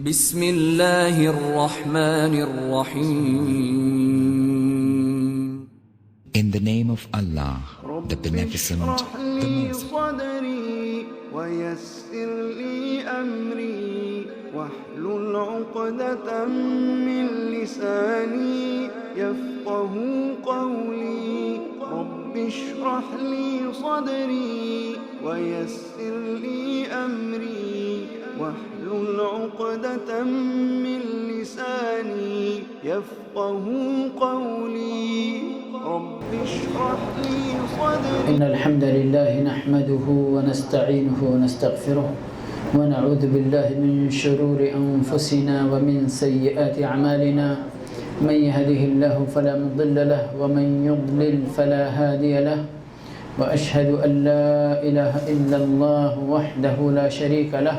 بسم اللہ الرحمن الرحیم. In the name of Allah, the Beneficent, the Merciful. صدري ويسر لي أمري واحلل عقدة من لساني يفقه قولي رب اشرح لي صدري ويسر لي أمري واحلل عقدة من لساني يفقه قولي رب اشرح لي صدري. إن الحمد لله نحمده ونستعينه ونستغفره ونعوذ بالله من شرور أنفسنا ومن سيئات أعمالنا. من يهده الله فلا مضل له ومن يضلل فلا هادي له. وأشهد أن لا إله إلا الله وحده لا شريك له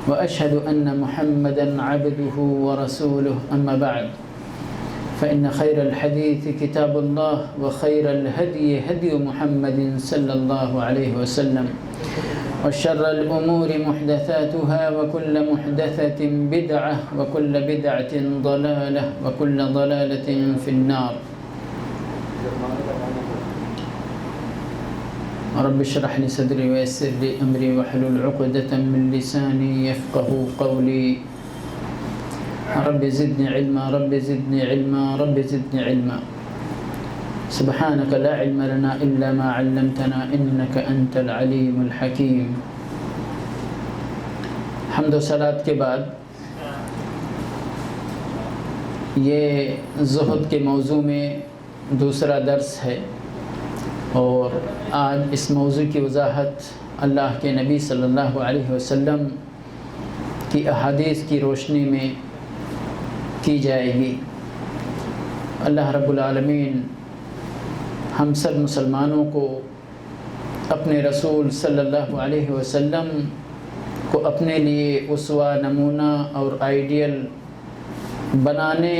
وأشهد أن محمدا عبده ورسوله. أما بعد فإن خير الحديث كتاب الله وخير الهدي هدي محمد صلى الله عليه وسلم وشر الأمور محدثاتها وكل محدثة بدعة وكل بدعة ضلالة وكل ضلالة في النار. رب اشرح لي صدري ويسر لي أمري واحلل عقدة من لساني يفقه قولي. رب زدني علما رب زدني علما رب زدني علما. سبحانك لا علم لنا إلا ما علمتنا إنك أنت العليم الحكيم. حمد و صلات کے بعد یہ زہد کے موضوع میں دوسرا درس ہے، اور آج اس موضوع کی وضاحت اللہ کے نبی صلی اللہ علیہ وسلم کی احادیث کی روشنی میں کی جائے گی. اللہ رب العالمین ہم سب مسلمانوں کو اپنے رسول صلی اللہ علیہ وسلم کو اپنے لیے اسوہ، نمونہ اور آئیڈیل بنانے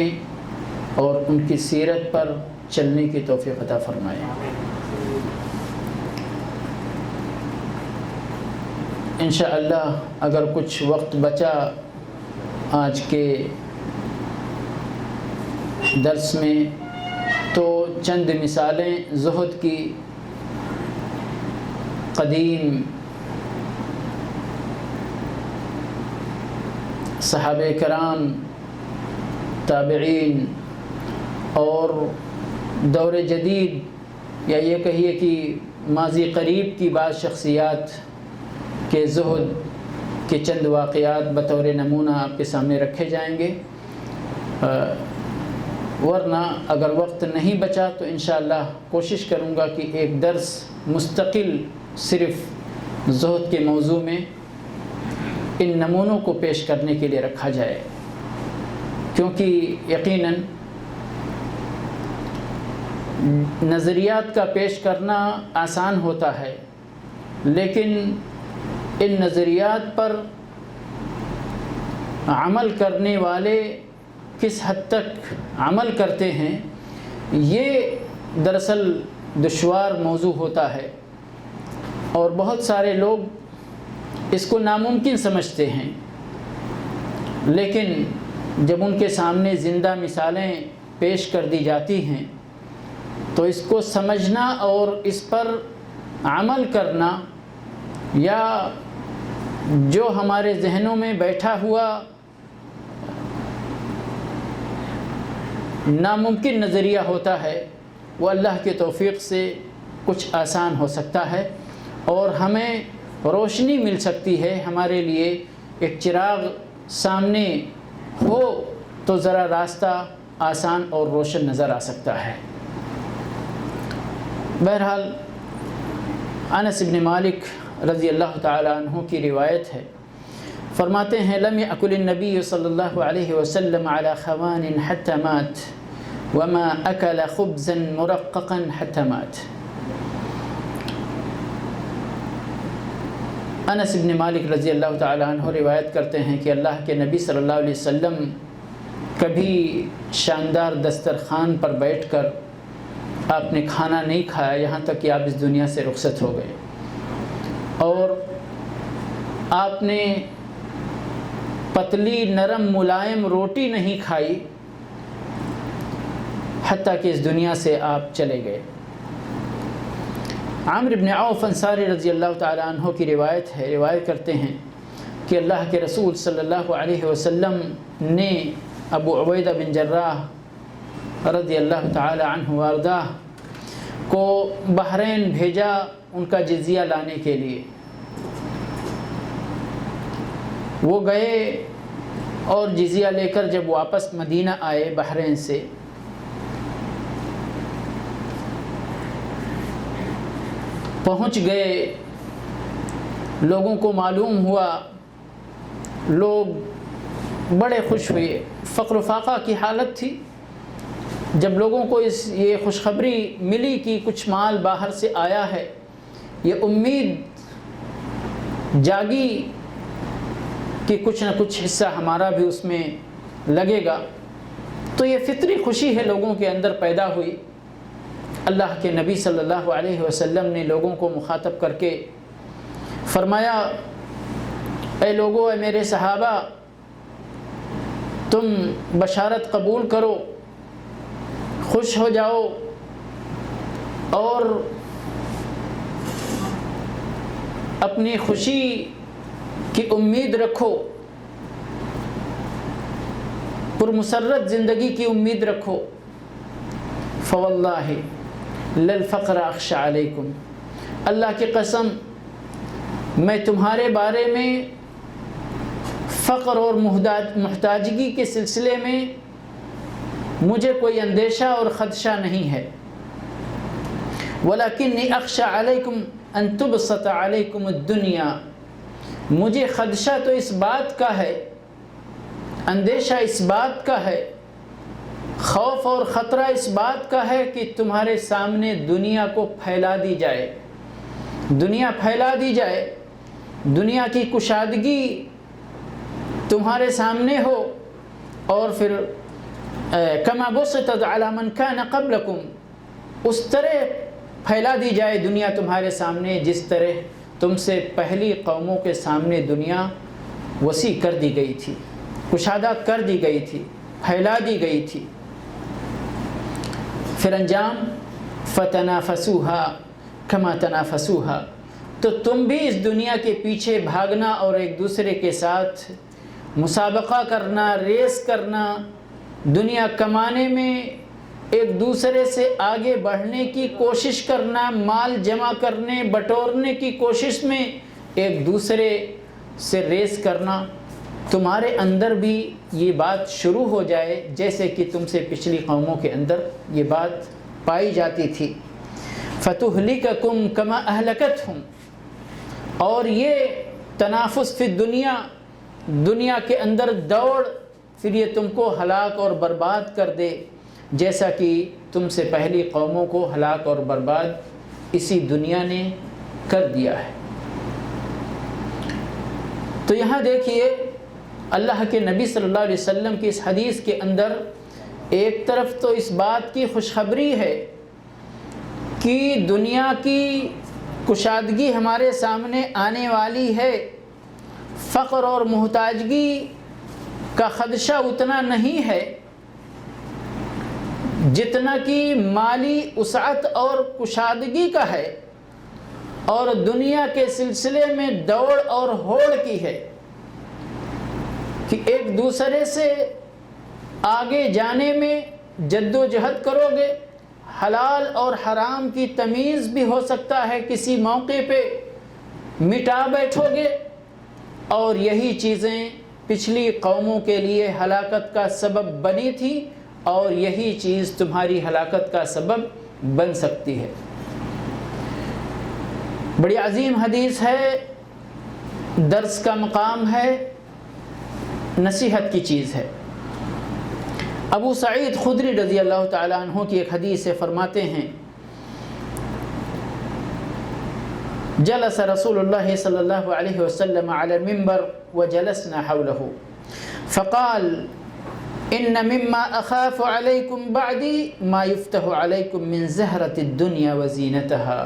اور ان کی سیرت پر چلنے کی توفیق عطا فرمائے. انشاءاللہ اگر کچھ وقت بچا آج کے درس میں تو چند مثالیں زہد کی قدیم صحابہ کرام، تابعین اور دور جدید یا یہ کہیے کہ ماضی قریب کی بعض شخصیات کے زہد کے چند واقعات بطور نمونہ آپ کے سامنے رکھے جائیں گے. ورنہ اگر وقت نہیں بچا تو انشاءاللہ کوشش کروں گا کہ ایک درس مستقل صرف زہد کے موضوع میں ان نمونوں کو پیش کرنے کے لیے رکھا جائے، کیونکہ یقیناً نظریات کا پیش کرنا آسان ہوتا ہے، لیکن ان نظریات پر عمل کرنے والے کس حد تک عمل کرتے ہیں یہ دراصل دشوار موضوع ہوتا ہے، اور بہت سارے لوگ اس کو ناممکن سمجھتے ہیں. لیکن جب ان کے سامنے زندہ مثالیں پیش کر دی جاتی ہیں تو اس کو سمجھنا اور اس پر عمل کرنا، یا جو ہمارے ذہنوں میں بیٹھا ہوا ناممکن نظریہ ہوتا ہے وہ اللہ کے توفیق سے کچھ آسان ہو سکتا ہے، اور ہمیں روشنی مل سکتی ہے. ہمارے لیے ایک چراغ سامنے ہو تو ذرا راستہ آسان اور روشن نظر آ سکتا ہے. بہرحال انس بن مالک رضی اللہ تعالی عنہ کی روایت ہے، فرماتے ہیں لم یأکل النبی صلی اللہ علیہ وسلم علی خوان حتی مات وما اکل خبزا مرققا حتی مات. انس بن مالک رضی اللہ تعالی عنہ روایت کرتے ہیں کہ اللہ کے نبی صلی اللہ علیہ وسلم کبھی شاندار دسترخوان پر بیٹھ کر آپ نے کھانا نہیں کھایا یہاں تک کہ آپ اس دنیا سے رخصت ہو گئے، اور آپ نے پتلی نرم ملائم روٹی نہیں کھائی حتیٰ کہ اس دنیا سے آپ چلے گئے۔ عامر بن عوف انصاری رضی اللہ تعالیٰ عنہ کی روایت ہے، روایت کرتے ہیں کہ اللہ کے رسول صلی اللہ علیہ وسلم نے ابو عبیدہ بن جراح رضی اللہ تعالیٰ عنہ وارضاہ کو بحرین بھیجا ان کا جزیہ لانے کے لیے۔ وہ گئے اور جزیہ لے کر جب واپس مدینہ آئے بحرین سے، پہنچ گئے، لوگوں کو معلوم ہوا، لوگ بڑے خوش ہوئے، فقر و فاقہ کی حالت تھی۔ جب لوگوں کو یہ خوشخبری ملی کہ کچھ مال باہر سے آیا ہے، یہ امید جاگی کہ کچھ نہ کچھ حصہ ہمارا بھی اس میں لگے گا، تو یہ فطری خوشی ہے لوگوں کے اندر پیدا ہوئی۔ اللہ کے نبی صلی اللہ علیہ وسلم نے لوگوں کو مخاطب کر کے فرمایا، اے لوگو، اے میرے صحابہ، تم بشارت قبول کرو، خوش ہو جاؤ اور اپنی خوشی کی امید رکھو، پرمسرت زندگی کی امید رکھو۔ فواللہ للفقر اخشى علیکم، اللہ کی قسم میں تمہارے بارے میں فقر اور محتاجگی کے سلسلے میں مجھے کوئی اندیشہ اور خدشہ نہیں ہے، ولیکنی اخشى علیکم ان تبسط علیکم الدنیا، مجھے خدشہ تو اس بات کا ہے، اندیشہ اس بات کا ہے، خوف اور خطرہ اس بات کا ہے کہ تمہارے سامنے دنیا کو پھیلا دی جائے، دنیا پھیلا دی جائے، دنیا کی کشادگی تمہارے سامنے ہو، اور پھر کما بسطت علی من کان قبلکم، اس طرح پھیلا دی جائے دنیا تمہارے سامنے جس طرح تم سے پہلی قوموں کے سامنے دنیا وسیع کر دی گئی تھی، کشادہ کر دی گئی تھی، پھیلا دی گئی تھی۔ پھر انجام فتنافسوها کما تنافسوها، تو تم بھی اس دنیا کے پیچھے بھاگنا اور ایک دوسرے کے ساتھ مسابقہ کرنا، ریس کرنا، دنیا کمانے میں ایک دوسرے سے آگے بڑھنے کی کوشش کرنا، مال جمع کرنے بٹورنے کی کوشش میں ایک دوسرے سے ریس کرنا، تمہارے اندر بھی یہ بات شروع ہو جائے جیسے کہ تم سے پچھلی قوموں کے اندر یہ بات پائی جاتی تھی۔ فَتُهْلِكَكُمْ كَمَا أَهْلَكَتْهُمْ، اور یہ تنافس فی الدنیا، دنیا کے اندر دوڑ، پھر یہ تم کو ہلاک اور برباد کر دے جیسا کہ تم سے پہلی قوموں کو ہلاک اور برباد اسی دنیا نے کر دیا ہے۔ تو یہاں دیکھیے اللہ کے نبی صلی اللہ علیہ وسلم کی اس حدیث کے اندر ایک طرف تو اس بات کی خوشخبری ہے کہ دنیا کی کشادگی ہمارے سامنے آنے والی ہے، فقر اور محتاجگی کا خدشہ اتنا نہیں ہے جتنا کہ مالی وسعت اور کشادگی کا ہے، اور دنیا کے سلسلے میں دوڑ اور ہوڑ کی ہے کہ ایک دوسرے سے آگے جانے میں جد و جہد کرو گے، حلال اور حرام کی تمیز بھی ہو سکتا ہے کسی موقع پہ مٹا بیٹھو گے، اور یہی چیزیں پچھلی قوموں کے لیے ہلاکت کا سبب بنی تھی، اور یہی چیز تمہاری ہلاکت کا سبب بن سکتی ہے۔ بڑی عظیم حدیث ہے، درس کا مقام ہے، نصیحت کی چیز ہے۔ ابو سعید خدری رضی اللہ تعالیٰ عنہ کی ایک حدیث سے فرماتے ہیں، جلس رسول اللہ صلی اللہ علیہ وسلم علی المنبر وجلسنا حوله فقال ان مما اخاف علیکم بعدی ما یفتح علیکم من زہرة الدنیا وزینتها۔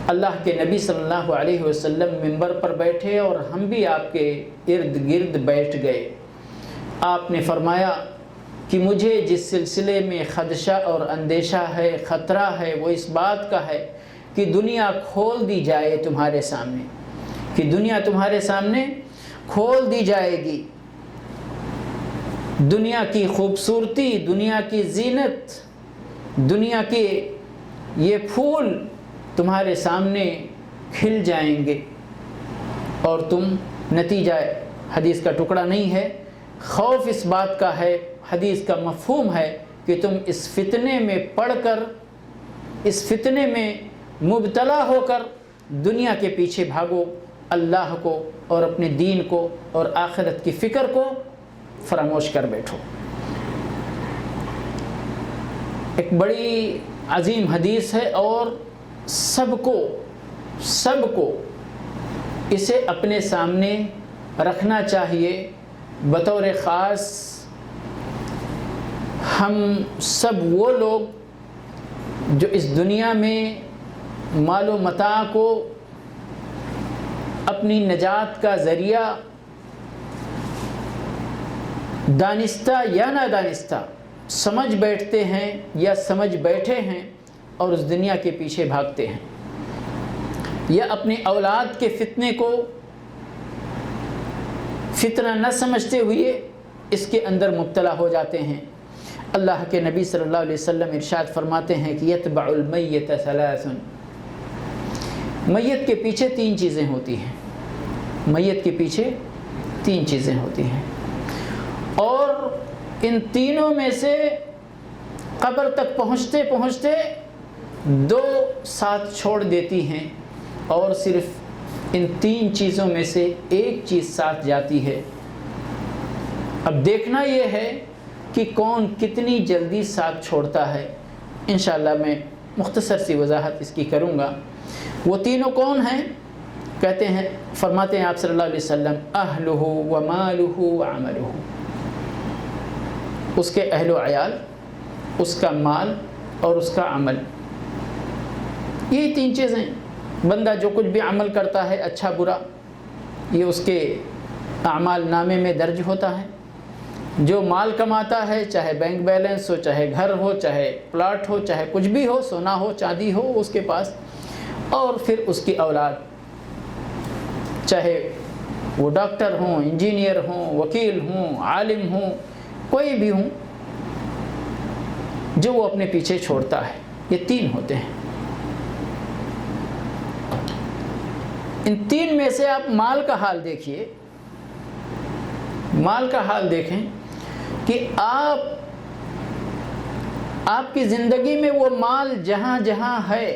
اللہ کے نبی صلی اللہ علیہ وسلم منبر پر بیٹھے اور ہم بھی آپ کے ارد گرد بیٹھ گئے۔ آپ نے فرمایا کہ مجھے جس سلسلے میں خدشہ اور اندیشہ ہے، خطرہ ہے، وہ اس بات کا ہے کہ دنیا کھول دی جائے تمہارے سامنے، کہ دنیا تمہارے سامنے کھول دی جائے گی۔ دنیا کی خوبصورتی، دنیا کی زینت، دنیا کے یہ پھول تمہارے سامنے کھل جائیں گے اور تم، نتیجہ حدیث کا ٹکڑا نہیں ہے، خوف اس بات کا ہے، حدیث کا مفہوم ہے کہ تم اس فتنے میں پڑھ کر، اس فتنے میں مبتلا ہو کر دنیا کے پیچھے بھاگو، اللہ کو اور اپنے دین کو اور آخرت کی فکر کو فراموش کر بیٹھو۔ ایک بڑی عظیم حدیث ہے اور سب کو اسے اپنے سامنے رکھنا چاہیے۔ بطور خاص ہم سب وہ لوگ جو اس دنیا میں مال و متاع کو اپنی نجات کا ذریعہ دانستہ یا نادانستہ سمجھ بیٹھتے ہیں یا سمجھ بیٹھے ہیں اور اس دنیا کے پیچھے بھاگتے ہیں، یا اپنی اولاد کے فتنے کو فتنہ نہ سمجھتے ہوئے اس کے اندر مبتلا ہو جاتے ہیں۔ اللہ کے نبی صلی اللہ علیہ وسلم ارشاد فرماتے ہیں کہ یتبع المیت ثلاث، میت کے پیچھے تین چیزیں ہوتی ہیں، میت کے پیچھے تین چیزیں ہوتی ہیں، اور ان تینوں میں سے قبر تک پہنچتے پہنچتے دو ساتھ چھوڑ دیتی ہیں اور صرف ان تین چیزوں میں سے ایک چیز ساتھ جاتی ہے۔ اب دیکھنا یہ ہے کہ کون کتنی جلدی ساتھ چھوڑتا ہے۔ انشاءاللہ میں مختصر سی وضاحت اس کی کروں گا۔ وہ تینوں کون ہیں؟ کہتے ہیں، فرماتے ہیں آپ صلی اللہ علیہ وسلم، اہلہ و مالہ و عملہ، اس کے اہل و عیال، اس کا مال اور اس کا عمل۔ یہ تین چیزیں، بندہ جو کچھ بھی عمل کرتا ہے اچھا برا، یہ اس کے اعمال نامے میں درج ہوتا ہے۔ جو مال کماتا ہے، چاہے بینک بیلنس ہو، چاہے گھر ہو، چاہے پلاٹ ہو، چاہے کچھ بھی ہو، سونا ہو چاندی ہو اس کے پاس، اور پھر اس کی اولاد، چاہے وہ ڈاکٹر ہوں، انجینئر ہوں، وکیل ہوں، عالم ہوں، کوئی بھی ہوں، جو وہ اپنے پیچھے چھوڑتا ہے۔ یہ تین ہوتے ہیں۔ ان تین میں سے آپ مال کا حال دیکھیے، مال کا حال دیکھیں کہ آپ کی زندگی میں وہ مال جہاں جہاں ہے،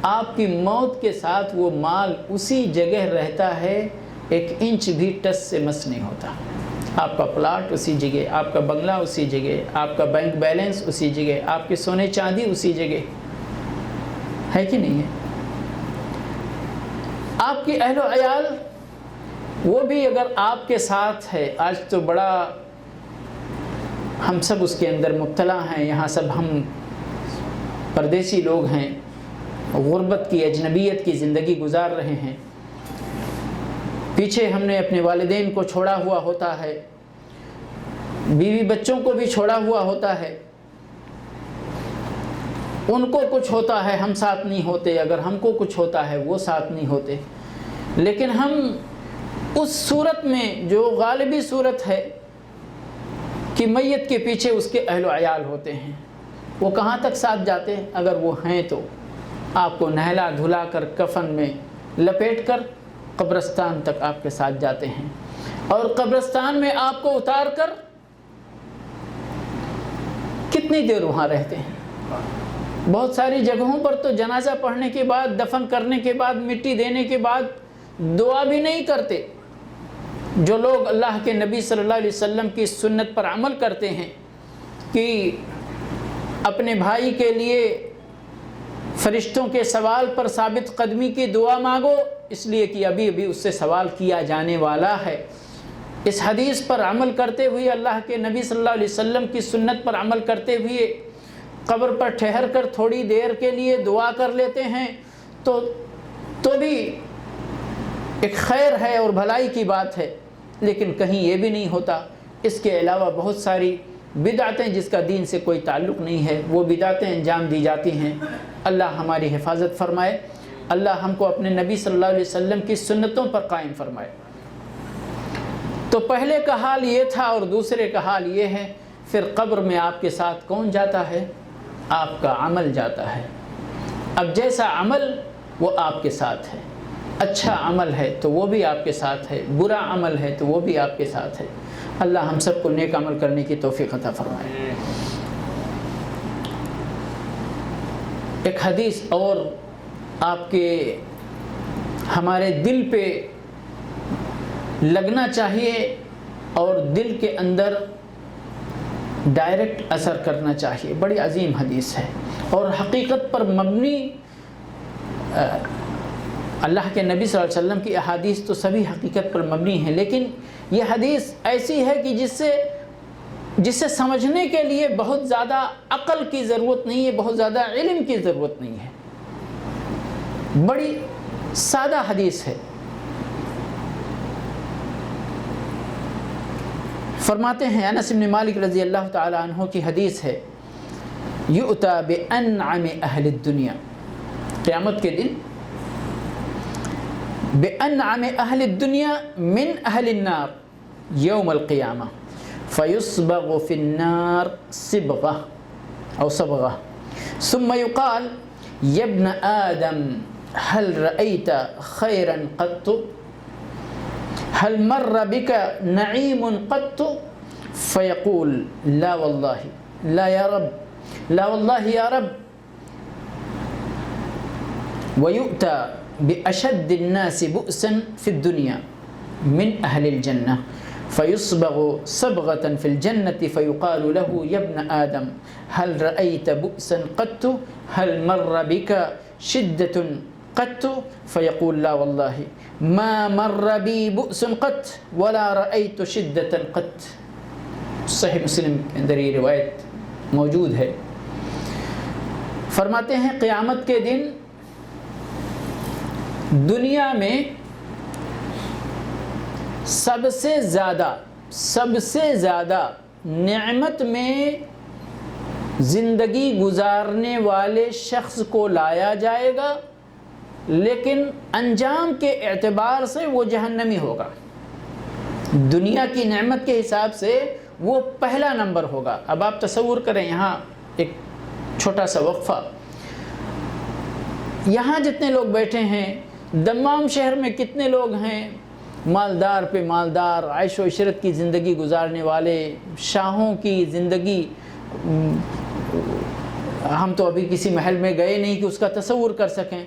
آپ کی موت کے ساتھ وہ مال اسی جگہ رہتا ہے، ایک انچ بھی ٹس سے مس نہیں ہوتا۔ آپ کا پلاٹ اسی جگہ، آپ کا بنگلہ اسی جگہ، آپ کا بینک بیلنس اسی جگہ، آپ کے سونے چاندی اسی جگہ ہے کہ نہیں ہے؟ آپ کی اہل و عیال وہ بھی اگر آپ کے ساتھ ہے، آج تو بڑا ہم سب اس کے اندر مبتلا ہیں، یہاں سب ہم پردیسی لوگ ہیں، غربت کی، اجنبیت کی زندگی گزار رہے ہیں، پیچھے ہم نے اپنے والدین کو چھوڑا ہوا ہوتا ہے، بیوی بچوں کو بھی چھوڑا ہوا ہوتا ہے، ان کو کچھ ہوتا ہے ہم ساتھ نہیں ہوتے، اگر ہم کو کچھ ہوتا ہے وہ ساتھ نہیں ہوتے، لیکن ہم اس صورت میں جو غالبی صورت ہے کہ میت کے پیچھے اس کے اہل و عیال ہوتے ہیں، وہ کہاں تک ساتھ جاتے ہیں؟ اگر وہ ہیں تو آپ کو نہلا دھلا کر کفن میں لپیٹ کر قبرستان تک آپ کے ساتھ جاتے ہیں، اور قبرستان میں آپ کو اتار کر کتنی دیر وہاں رہتے ہیں۔ بہت ساری جگہوں پر تو جنازہ پڑھنے کے بعد، دفن کرنے کے بعد، مٹی دینے کے بعد دعا بھی نہیں کرتے۔ جو لوگ اللہ کے نبی صلی اللہ علیہ وسلم کی سنت پر عمل کرتے ہیں کہ اپنے بھائی کے لیے فرشتوں کے سوال پر ثابت قدمی کی دعا مانگو، اس لیے کہ ابھی ابھی اس سے سوال کیا جانے والا ہے، اس حدیث پر عمل کرتے ہوئے، اللہ کے نبی صلی اللہ علیہ وسلم کی سنت پر عمل کرتے ہوئے قبر پر ٹھہر کر تھوڑی دیر کے لیے دعا کر لیتے ہیں، تو تو بھی ایک خیر ہے اور بھلائی کی بات ہے، لیکن کہیں یہ بھی نہیں ہوتا۔ اس کے علاوہ بہت ساری بدعتیں جس کا دین سے کوئی تعلق نہیں ہے، وہ بدعتیں انجام دی جاتی ہیں۔ اللہ ہماری حفاظت فرمائے، اللہ ہم کو اپنے نبی صلی اللہ علیہ وسلم کی سنتوں پر قائم فرمائے۔ تو پہلے کا حال یہ تھا اور دوسرے کا حال یہ ہے، پھر قبر میں آپ کے ساتھ کون جاتا ہے؟ آپ کا عمل جاتا ہے۔ اب جیسا عمل وہ آپ کے ساتھ ہے، اچھا عمل ہے تو وہ بھی آپ کے ساتھ ہے، برا عمل ہے تو وہ بھی آپ کے ساتھ ہے۔ اللہ ہم سب کو نیک عمل کرنے کی توفیق عطا فرمائے۔ ایک حدیث اور آپ کے ہمارے دل پہ لگنا چاہیے اور دل کے اندر ڈائریکٹ اثر کرنا چاہیے، بڑی عظیم حدیث ہے اور حقیقت پر مبنی۔ اللہ کے نبی صلی اللہ علیہ وسلم کی احادیث تو سبھی حقیقت پر مبنی ہیں، لیکن یہ حدیث ایسی ہے کہ جسے سمجھنے کے لیے بہت زیادہ عقل کی ضرورت نہیں ہے، بہت زیادہ علم کی ضرورت نہیں ہے، بڑی سادہ حدیث ہے۔ فرماتے ہیں انس بن مالک رضی اللہ تعالی عنہ کی حدیث ہے، یؤتی بانعم اہل الدنیا، قیامت کے دن بانعم اہل الدنیا من اہل النار یوم القیامہ فیصبغ فی النار صبغہ او صبغہ ثم یقال یا ابن آدم هل رأيت خيرا قط هل مر بك نعيم قط فيقول لا والله لا يا رب لا والله يا رب ويؤتى بأشد الناس بؤسا في الدنيا من أهل الجنة فيصبغ صبغة في الجنة فيقال له يا ابن آدم هل رأيت بؤسا قط هل مر بك شدة قط فيقول لا والله ما مر بي بؤس قط ولا رأيت شدة قط۔ صحیح مسلم کے اندر یہ روایت موجود ہے۔ فرماتے ہیں قیامت کے دن دنیا میں سب سے زیادہ نعمت میں زندگی گزارنے والے شخص کو لایا جائے گا، لیکن انجام کے اعتبار سے وہ جہنمی ہوگا۔ دنیا کی نعمت کے حساب سے وہ پہلا نمبر ہوگا۔ اب آپ تصور کریں، یہاں ایک چھوٹا سا وقفہ، یہاں جتنے لوگ بیٹھے ہیں، دمام شہر میں کتنے لوگ ہیں، مالدار پہ مالدار، عیش و عشرت کی زندگی گزارنے والے، شاہوں کی زندگی۔ ہم تو ابھی کسی محل میں گئے نہیں کہ اس کا تصور کر سکیں،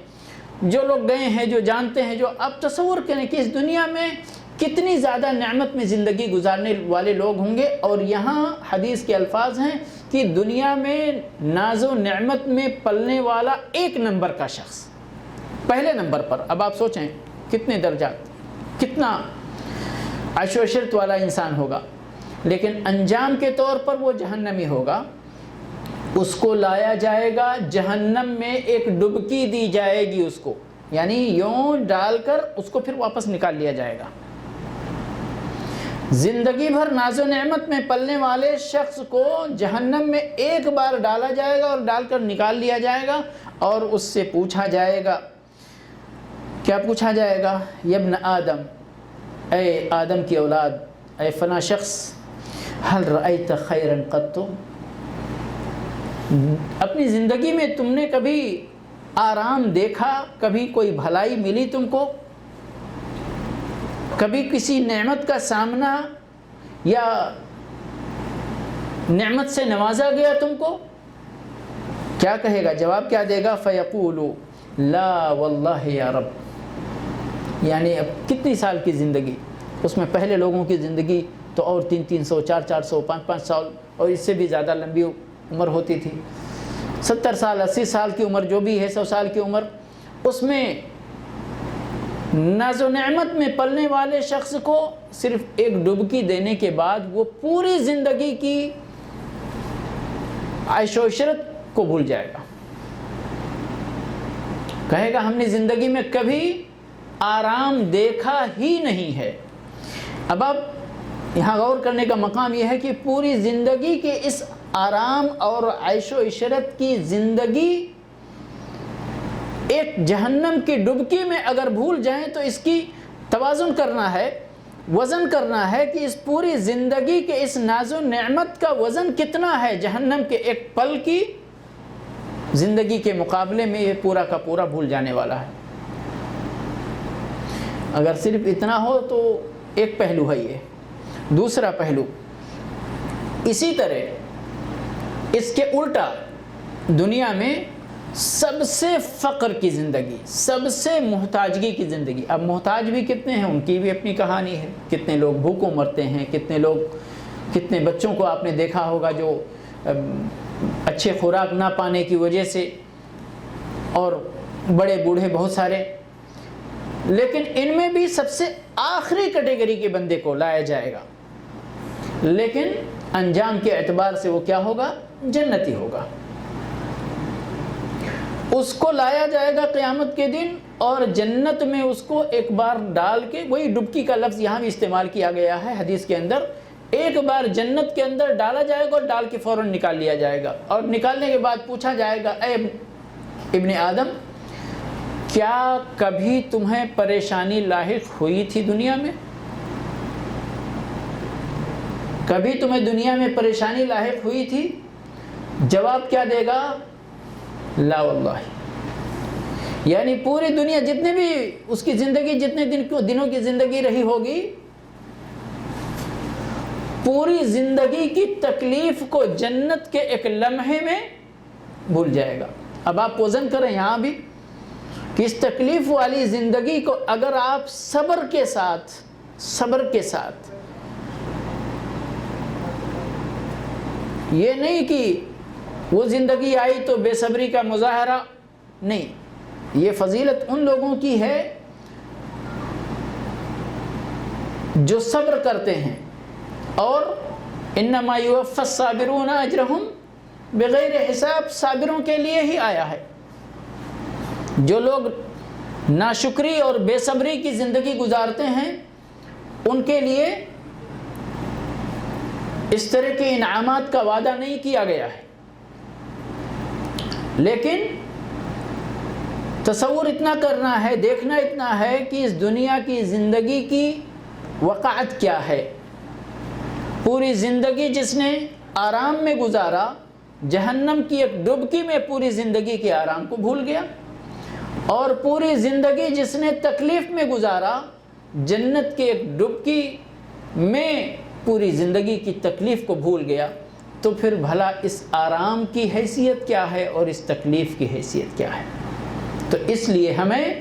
جو لوگ گئے ہیں، جو جانتے ہیں، جو اب تصور کریں کہ اس دنیا میں کتنی زیادہ نعمت میں زندگی گزارنے والے لوگ ہوں گے۔ اور یہاں حدیث کے الفاظ ہیں کہ دنیا میں ناز و نعمت میں پلنے والا ایک نمبر کا شخص پہلے نمبر پر۔ اب آپ سوچیں کتنے درجات، کتنا عیش و عشرت والا انسان ہوگا، لیکن انجام کے طور پر وہ جہنمی ہوگا۔ اس کو لایا جائے گا جہنم میں، ایک ڈبکی دی جائے گی اس کو، یعنی یوں ڈال کر اس کو پھر واپس نکال لیا جائے گا۔ زندگی بھر ناز و نعمت میں پلنے والے شخص کو جہنم میں ایک بار ڈالا جائے گا اور ڈال کر نکال لیا جائے گا، اور اس سے پوچھا جائے گا، کیا پوچھا جائے گا؟ یا ابن آدم، اے آدم کی اولاد، اے فلاں شخص، هل رأيت خیرا قط، اپنی زندگی میں تم نے کبھی آرام دیکھا، کبھی کوئی بھلائی ملی تم کو، کبھی کسی نعمت کا سامنا یا نعمت سے نوازا گیا تم کو؟ کیا کہے گا؟ جواب کیا دے گا؟ فیقول لا واللہ یا رب، یعنی اب کتنی سال کی زندگی، اس میں پہلے لوگوں کی زندگی تو اور 300 400 500 سال اور اس سے بھی زیادہ لمبی عمر ہوتی تھی، 70 سال 80 سال کی عمر جو بھی ہے، 100 سال کی عمر، اس میں ناز و نعمت میں پلنے والے شخص کو صرف ایک ڈبکی دینے کے بعد وہ پوری زندگی کی عیش و عشرت کو بھول جائے گا۔ کہے گا ہم نے زندگی میں کبھی آرام دیکھا ہی نہیں ہے۔ اب آپ یہاں غور کرنے کا مقام یہ ہے کہ پوری زندگی کے اس آرام اور عیش و عشرت کی زندگی ایک جہنم کی ڈبکی میں اگر بھول جائیں تو اس کی توازن کرنا ہے، وزن کرنا ہے کہ اس پوری زندگی کے اس ناز و نعمت کا وزن کتنا ہے جہنم کے ایک پل کی زندگی کے مقابلے میں یہ پورا کا پورا بھول جانے والا ہے۔ اگر صرف اتنا ہو تو ایک پہلو ہے یہ۔ دوسرا پہلو اسی طرح اس کے الٹا دنیا میں سب سے فقر کی زندگی، سب سے محتاجگی کی زندگی۔ اب محتاج بھی کتنے ہیں، ان کی بھی اپنی کہانی ہے۔ کتنے لوگ بھوکوں مرتے ہیں، کتنے بچوں کو آپ نے دیکھا ہوگا جو اچھے خوراک نہ پانے کی وجہ سے، اور بڑے بوڑھے بہت سارے۔ لیکن ان میں بھی سب سے آخری کیٹیگری کے بندے کو لایا جائے گا، لیکن انجام کے اعتبار سے وہ کیا ہوگا؟ جنتی ہوگا۔ اس کو لایا جائے گا قیامت کے دن، اور جنت میں اس کو ایک بار ڈال کے، وہی ڈبکی کا لفظ یہاں بھی استعمال کیا گیا ہے حدیث کے اندر، ایک بار جنت کے اندر ڈالا جائے گا اور ڈال کے فوراً نکال لیا جائے گا، اور نکالنے کے بعد پوچھا جائے گا اے ابن آدم، کیا کبھی تمہیں پریشانی لاحق ہوئی تھی دنیا میں؟ کبھی تمہیں دنیا میں پریشانی لاحق ہوئی تھی؟ جواب کیا دے گا؟ لا واللہ۔ یعنی پوری دنیا جتنے بھی اس کی زندگی، جتنے دنوں کی زندگی رہی ہوگی، پوری زندگی کی تکلیف کو جنت کے ایک لمحے میں بھول جائے گا۔ اب آپ وزن کریں یہاں بھی کہ اس تکلیف والی زندگی کو اگر آپ صبر کے ساتھ یہ نہیں کہ وہ زندگی آئی تو بے صبری کا مظاہرہ نہیں، یہ فضیلت ان لوگوں کی ہے جو صبر کرتے ہیں، اور انما یوفی الصابرون اجرہم بغیر حساب، صابروں کے لیے ہی آیا ہے۔ جو لوگ ناشکری اور بے صبری کی زندگی گزارتے ہیں ان کے لیے اس طرح کے انعامات کا وعدہ نہیں کیا گیا ہے، لیکن تصور اتنا کرنا ہے، دیکھنا اتنا ہے کہ اس دنیا کی زندگی کی وقعت کیا ہے۔ پوری زندگی جس نے آرام میں گزارا، جہنم کی ایک ڈبکی میں پوری زندگی کے آرام کو بھول گیا، اور پوری زندگی جس نے تکلیف میں گزارا، جنت کے ایک ڈبکی میں پوری زندگی کی تکلیف کو بھول گیا، تو پھر بھلا اس آرام کی حیثیت کیا ہے اور اس تکلیف کی حیثیت کیا ہے؟ تو اس لیے ہمیں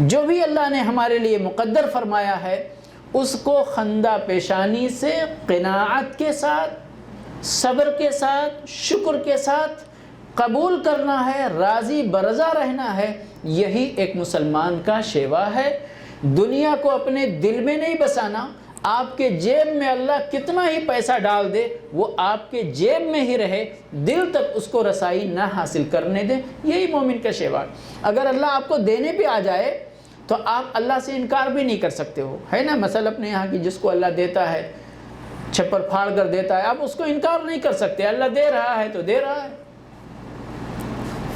جو بھی اللہ نے ہمارے لیے مقدر فرمایا ہے اس کو خندہ پیشانی سے، قناعت کے ساتھ، صبر کے ساتھ، شکر کے ساتھ قبول کرنا ہے، راضی برضا رہنا ہے۔ یہی ایک مسلمان کا شیوا ہے۔ دنیا کو اپنے دل میں نہیں بسانا۔ آپ کے جیب میں اللہ کتنا ہی پیسہ ڈال دے، وہ آپ کے جیب میں ہی رہے، دل تک اس کو رسائی نہ حاصل کرنے دیں۔ یہی مومن کا شیوا۔ اگر اللہ آپ کو دینے پہ آ جائے تو آپ اللہ سے انکار بھی نہیں کر سکتے ہو، ہے نا؟ مثلا اپنے یہاں کی جس کو اللہ دیتا ہے، چھپر پھاڑ کر دیتا ہے، آپ اس کو انکار نہیں کر سکتے۔ اللہ دے رہا ہے تو دے رہا ہے۔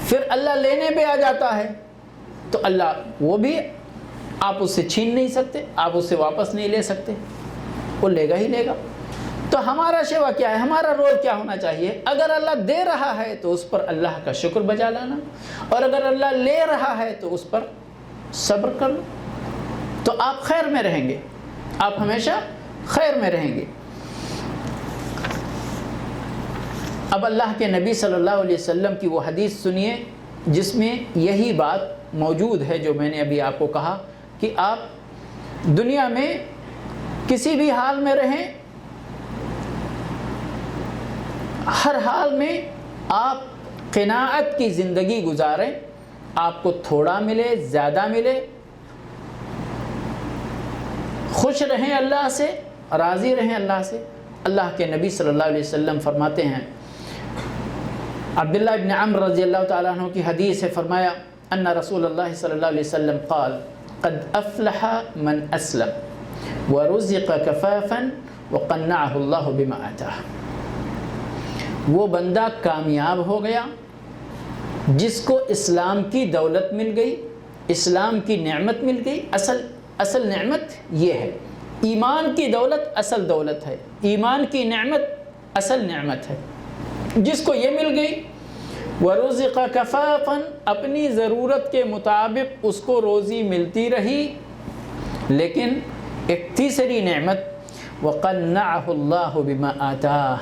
پھر اللہ لینے پہ آ جاتا ہے تو اللہ وہ بھی آپ اس سے چھین نہیں سکتے، آپ اس سے واپس نہیں لے سکتے، وہ لے گا ہی لے گا۔ تو ہمارا شیوا کیا ہے؟ ہمارا رول کیا ہونا چاہیے؟ اگر اللہ دے رہا ہے تو اس پر اللہ کا شکر بجا لانا، اور اگر اللہ لے رہا ہے تو اس پر صبر کر لو، تو آپ خیر میں رہیں گے، آپ ہمیشہ خیر میں رہیں گے۔ اب اللہ کے نبی صلی اللہ علیہ وسلم کی وہ حدیث سنیے جس میں یہی بات موجود ہے جو میں نے ابھی آپ کو کہا کہ آپ دنیا میں کسی بھی حال میں رہیں، ہر حال میں آپ قناعت کی زندگی گزاریں، آپ کو تھوڑا ملے زیادہ ملے، خوش رہیں اللہ سے، راضی رہیں اللہ سے۔ اللہ کے نبی صلی اللہ علیہ وسلم فرماتے ہیں، عبداللہ ابن عمرو رضی اللہ تعالیٰ عنہ کی حدیث ہے، فرمایا ان رسول اللہ صلی اللہ علیہ وسلم قال قد افلح من اسلم ورزق کفافا وقنعه اللہ بما آتاہ. وہ بندہ کامیاب ہو گیا جس کو اسلام کی دولت مل گئی، اسلام کی نعمت مل گئی. اصل نعمت یہ ہے، ایمان کی دولت اصل دولت ہے، ایمان کی نعمت اصل نعمت ہے. جس کو یہ مل گئی، وَرُزِقَ كَفَافًا، اپنی ضرورت کے مطابق اس کو روزی ملتی رہی. لیکن ایک تیسری نعمت، وَقَنَّعَهُ اللَّهُ بِمَا آتَاهُ،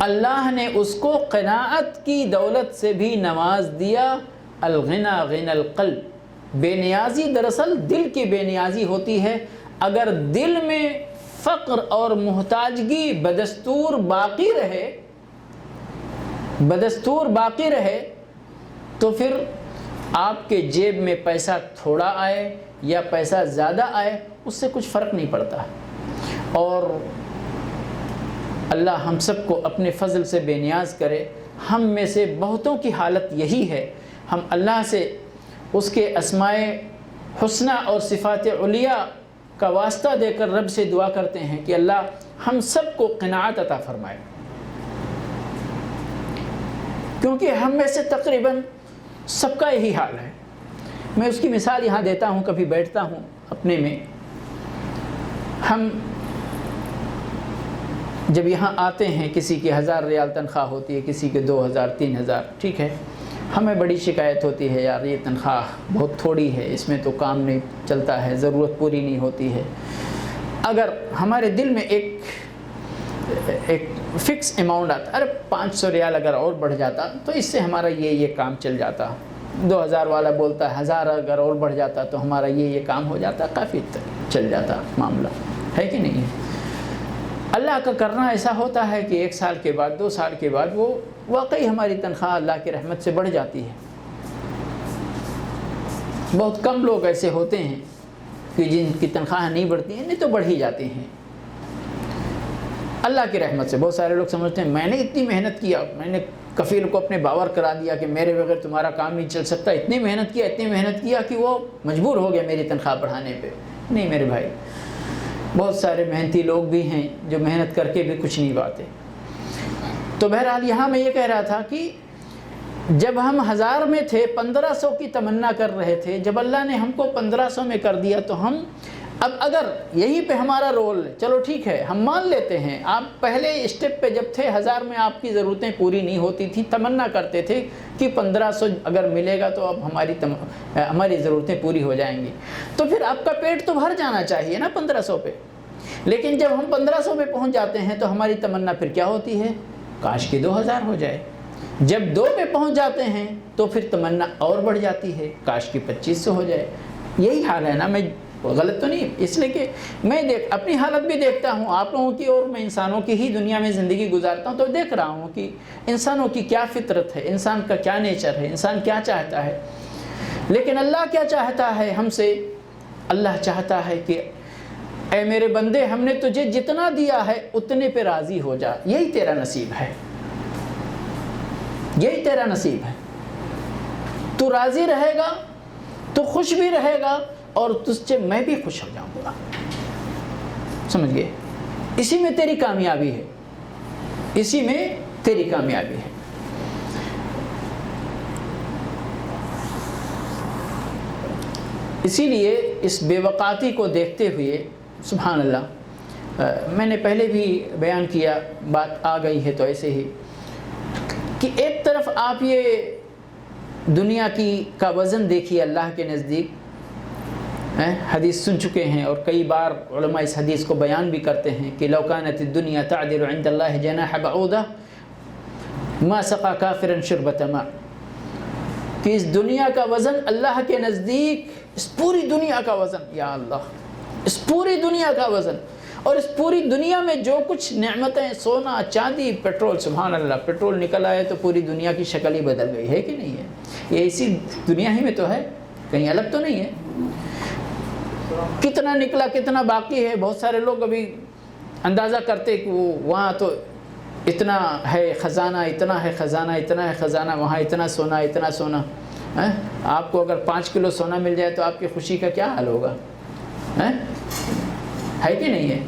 اللہ نے اس کو قناعت کی دولت سے بھی نواز دیا. الغنا غنى القلب، بے نیازی دراصل دل کی بے نیازی ہوتی ہے. اگر دل میں فقر اور محتاجگی بدستور باقی رہے تو پھر آپ کے جیب میں پیسہ تھوڑا آئے یا پیسہ زیادہ آئے اس سے کچھ فرق نہیں پڑتا. اور اللہ ہم سب کو اپنے فضل سے بے نیاز کرے. ہم میں سے بہتوں کی حالت یہی ہے، ہم اللہ سے اس کے اسماء حسنہ اور صفات علیہ کا واسطہ دے کر رب سے دعا کرتے ہیں کہ اللہ ہم سب کو قناعت عطا فرمائے. کیونکہ ہم میں سے تقریباً سب کا یہی حال ہے. میں اس کی مثال یہاں دیتا ہوں، کبھی بیٹھتا ہوں اپنے میں. ہم جب یہاں آتے ہیں، کسی کی 1000 ریال تنخواہ ہوتی ہے، کسی کے 2000 3000، ٹھیک ہے. ہمیں بڑی شکایت ہوتی ہے، یار یہ تنخواہ بہت تھوڑی ہے، اس میں تو کام نہیں چلتا ہے، ضرورت پوری نہیں ہوتی ہے. اگر ہمارے دل میں ایک فکس اماؤنٹ آتا، ارے 500 ریال اگر اور بڑھ جاتا تو اس سے ہمارا یہ کام چل جاتا. 2000 والا بولتا ہے 1000 اگر اور بڑھ جاتا تو ہمارا یہ کام ہو جاتا، کافی چل جاتا معاملہ، ہے کہ نہیں ہے؟ اللہ کا کرنا ایسا ہوتا ہے کہ 1 سال کے بعد 2 سال کے بعد وہ واقعی ہماری تنخواہ اللہ کی رحمت سے بڑھ جاتی ہے. بہت کم لوگ ایسے ہوتے ہیں کہ جن کی تنخواہ نہیں بڑھتی ہیں، نہیں تو بڑھ ہی جاتی ہیں اللہ کی رحمت سے. بہت سارے لوگ سمجھتے ہیں میں نے اتنی محنت کیا، میں نے کفیل کو اپنے باور کرا دیا کہ میرے بغیر تمہارا کام نہیں چل سکتا، اتنی محنت کیا کہ وہ مجبور ہو گیا میری تنخواہ بڑھانے پہ. نہیں میرے بھائی، بہت سارے محنتی لوگ بھی ہیں جو محنت کر کے بھی کچھ نہیں پاتے. تو بہرحال یہاں میں یہ کہہ رہا تھا کہ جب ہم 1000 میں تھے 1500 کی تمنا کر رہے تھے، جب اللہ نے ہم کو 1500 میں کر دیا تو ہم اب اگر یہیں پہ ہمارا رول، چلو ٹھیک ہے ہم مان لیتے ہیں، آپ پہلے اسٹیپ پہ جب تھے 1000 میں آپ کی ضرورتیں پوری نہیں ہوتی تھی، تمنا کرتے تھے کہ 1500 اگر ملے گا تو اب ہماری ضرورتیں پوری ہو جائیں گی، تو پھر آپ کا پیٹ تو بھر جانا چاہیے نا 1500 پہ. لیکن جب ہم 1500 پہ پہنچ جاتے ہیں تو ہماری تمنا پھر کیا ہوتی ہے؟ کاش کہ 2000 ہو جائے. جب 2 پہ پہنچ جاتے ہیں تو پھر تمنا اور بڑھ جاتی ہے، کاش کہ 2500 ہو جائے. یہی حال ہے نا. میں غلط تو نہیں، اس لیے کہ میں اپنی حالت بھی دیکھتا ہوں آپ لوگوں کی، اور میں انسانوں کی ہی دنیا میں زندگی گزارتا ہوں تو دیکھ رہا ہوں کہ انسانوں کی کیا فطرت ہے، انسان کا کیا نیچر ہے، انسان کیا چاہتا ہے. لیکن اللہ کیا چاہتا ہے ہم سے؟ اللہ چاہتا ہے کہ اے میرے بندے، ہم نے تجھے جتنا دیا ہے اتنے پہ راضی ہو جا. یہی تیرا نصیب ہے، یہی تیرا نصیب ہے. تو راضی رہے گا تو خوش بھی رہے گا اور تجھ سے میں بھی خوش ہو جاؤں گا. سمجھ گئے؟ اسی میں تیری کامیابی ہے، اسی میں تیری کامیابی ہے. اسی لیے اس بے وقاتی کو دیکھتے ہوئے سبحان اللہ، میں نے پہلے بھی بیان کیا، بات آ گئی ہے تو ایسے ہی، کہ ایک طرف آپ یہ دنیا کا وزن دیکھیے اللہ کے نزدیک. حدیث سن چکے ہیں اور کئی بار علماء اس حدیث کو بیان بھی کرتے ہیں کہ لو كانت الدنيا تعدل عند الله جناح بعوضة ما سقى كافرا شربة ماء. کہ اس دنیا کا وزن اللہ کے نزدیک، اس پوری دنیا کا وزن، یا اللہ، اس پوری دنیا کا وزن، اور اس پوری دنیا میں جو کچھ نعمتیں، سونا چاندی پٹرول، سبحان اللہ، پٹرول نکل آئے تو پوری دنیا کی شکل ہی بدل گئی ہے کہ نہیں ہے؟ یہ اسی دنیا ہی میں تو ہے، کہیں الگ تو نہیں ہے. کتنا نکلا کتنا باقی ہے. بہت سارے لوگ ابھی اندازہ کرتے کہ وہ وہاں تو اتنا ہے خزانہ، اتنا ہے خزانہ، اتنا ہے خزانہ، وہاں اتنا سونا، اتنا سونا. آپ کو اگر 5 کلو سونا مل جائے تو آپ کی خوشی کا کیا حال ہوگا؟ ہے کہ نہیں ہے؟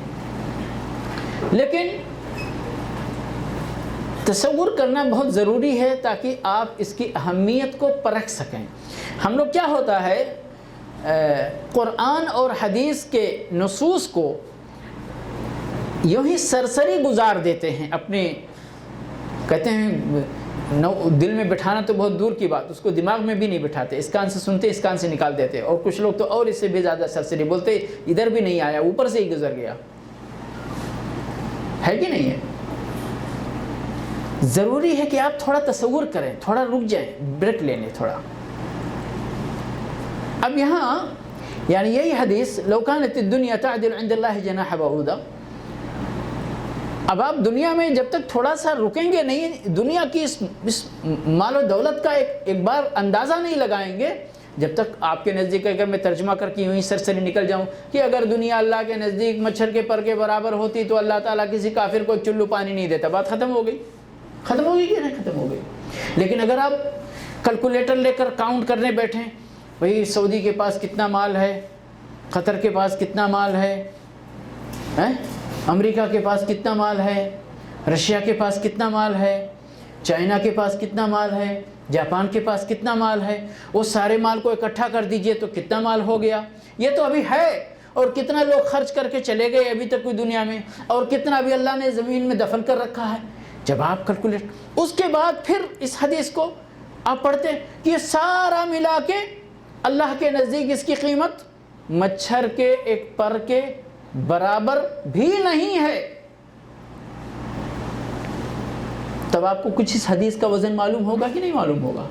لیکن تصور کرنا بہت ضروری ہے تاکہ آپ اس کی اہمیت کو پرکھ سکیں. ہم لوگ کیا ہوتا ہے، قرآن اور حدیث کے نصوص کو یوں ہی سرسری گزار دیتے ہیں اپنے، کہتے ہیں دل میں بٹھانا تو بہت دور کی بات، اس کو دماغ میں بھی نہیں بٹھاتے، اس کان سے سنتے اس کان سے نکال دیتے. اور کچھ لوگ تو اور اس سے بھی زیادہ سرسری بولتے، ادھر بھی نہیں آیا، اوپر سے ہی گزر گیا. ہے کہ نہیں ہے؟ ضروری ہے کہ آپ تھوڑا تصور کریں، تھوڑا رک جائیں، بریک لیں لیں تھوڑا. اب یہاں یعنی یہی حدیث لو کانت الدنیا تعدل عند اللہ جناح بعوضہ، اب آپ دنیا میں جب تک تھوڑا سا رکیں گے نہیں، دنیا کی اس مال و دولت کا ایک بار اندازہ نہیں لگائیں گے، جب تک آپ کے نزدیک اگر میں ترجمہ کر کے یوں ہی سرسری نکل جاؤں کہ اگر دنیا اللہ کے نزدیک مچھر کے پر کے برابر ہوتی تو اللہ تعالیٰ کسی کافر کو ایک چلو پانی نہیں دیتا، بات ختم ہو گئی. ختم ہو گئی کہ نہیں ختم ہو گئی؟ لیکن اگر آپ کیلکولیٹر لے کر کاؤنٹ کرنے بیٹھیں، بھئی سعودی کے پاس کتنا مال ہے، قطر کے پاس کتنا مال ہے، امریکہ کے پاس کتنا مال ہے، رشیا کے پاس کتنا مال ہے، چائنا کے پاس کتنا مال ہے، جاپان کے پاس کتنا مال ہے، وہ سارے مال کو اکٹھا کر دیجئے تو کتنا مال ہو گیا. یہ تو ابھی ہے، اور کتنا لوگ خرچ کر کے چلے گئے ابھی تک کوئی دنیا میں، اور کتنا ابھی اللہ نے زمین میں دفن کر رکھا ہے. جب آپ کیلکولیٹ، اس کے بعد پھر اس حدیث کو آپ پڑھتے ہیں کہ یہ سارا ملا کے اللہ کے نزدیک اس کی قیمت مچھر کے ایک پر کے برابر بھی نہیں ہے. تب آپ کو کچھ اس حدیث کا وزن معلوم ہوگا کہ نہیں معلوم ہوگا؟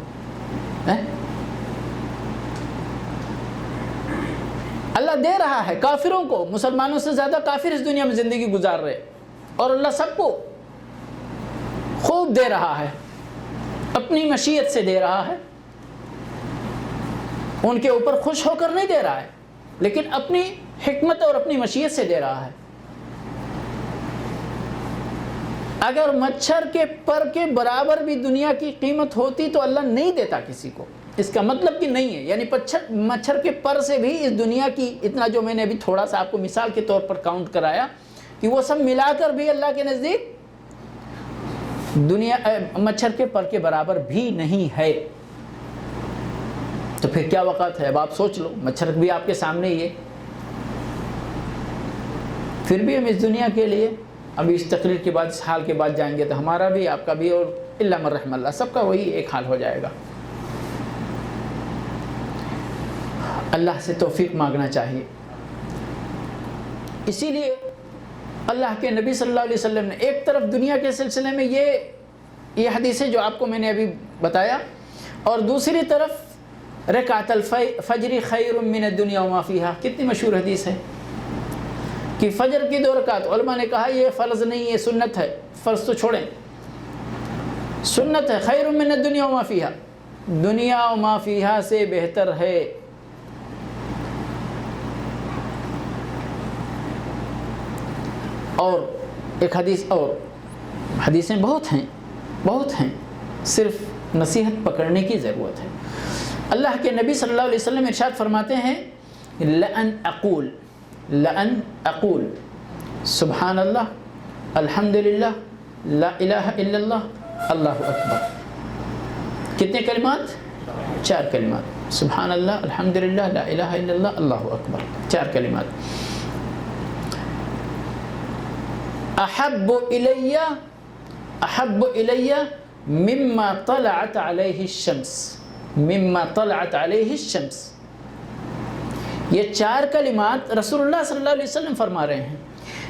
اللہ دے رہا ہے کافروں کو، مسلمانوں سے زیادہ کافر اس دنیا میں زندگی گزار رہے، اور اللہ سب کو خوب دے رہا ہے، اپنی مشیت سے دے رہا ہے. ان کے اوپر خوش ہو کر نہیں دے رہا ہے، لیکن اپنی حکمت اور اپنی مشیت سے دے رہا ہے. اگر مچھر کے پر کے برابر بھی دنیا کی قیمت ہوتی تو اللہ نہیں دیتا کسی کو. اس کا مطلب کہ نہیں ہے، یعنی مچھر کے پر سے بھی اس دنیا کی اتنا جو میں نے ابھی تھوڑا سا آپ کو مثال کے طور پر کاؤنٹ کرایا کہ وہ سب ملا کر بھی اللہ کے نزدیک دنیا مچھر کے پر کے برابر بھی نہیں ہے. تو پھر کیا وقت ہے؟ اب آپ سوچ لو، مچھر بھی آپ کے سامنے ہی ہے. پھر بھی ہم اس دنیا کے لیے ابھی اس تقریر کے بعد، اس حال کے بعد جائیں گے تو ہمارا بھی، آپ کا بھی، اور الا من رحم اللہ، سب کا وہی ایک حال ہو جائے گا. اللہ سے توفیق مانگنا چاہیے. اسی لیے اللہ کے نبی صلی اللہ علیہ وسلم نے ایک طرف دنیا کے سلسلے میں یہ حدیثیں جو آپ کو میں نے ابھی بتایا، اور دوسری طرف رکعت الفجر خیر من الدنیا وما فیہا، کتنی مشہور حدیث ہے کہ فجر کی 2 رکعت، علماء نے کہا یہ فرض نہیں، یہ سنت ہے. فرض تو چھوڑیں، سنت ہے. خیر من الدنیا وما فیہا، دنیا وما فیہا سے بہتر ہے. اور ایک حدیث، اور حدیثیں بہت ہیں، صرف نصیحت پکڑنے کی ضرورت ہے. اللہ کے نبی صلی اللہ علیہ وسلم ارشاد فرماتے ہیں لأن اقول سبحان اللہ الحمدللہ لا الہ الا اللہ اللہ اکبر. کتنے کلمات؟ 4 کلمات. سبحان اللہ، الحمدللہ، لا الہ الا اللہ، اللہ اکبر، 4 کلمات. احب الی مما طلعت علیہ الشمس، مما طلعت علیہ الشمس. یہ 4 کلمات رسول اللہ صلی اللہ علیہ وسلم فرما رہے ہیں،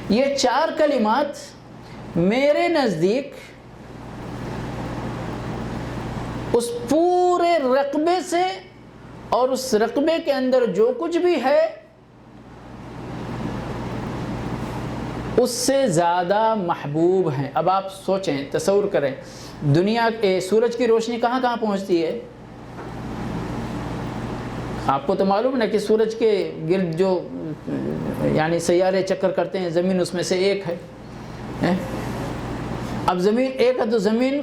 یہ 4 کلمات میرے نزدیک اس پورے رقبے سے اور اس رقبے کے اندر جو کچھ بھی ہے اس سے زیادہ محبوب ہیں. اب آپ سوچیں، تصور کریں، دنیا کے سورج کی روشنی کہاں کہاں پہنچتی ہے؟ آپ کو تو معلوم ہے کہ سورج کے گرد جو یعنی سیارے چکر کرتے ہیں، زمین اس میں سے ایک ہے. اب زمین ایک ہے تو زمین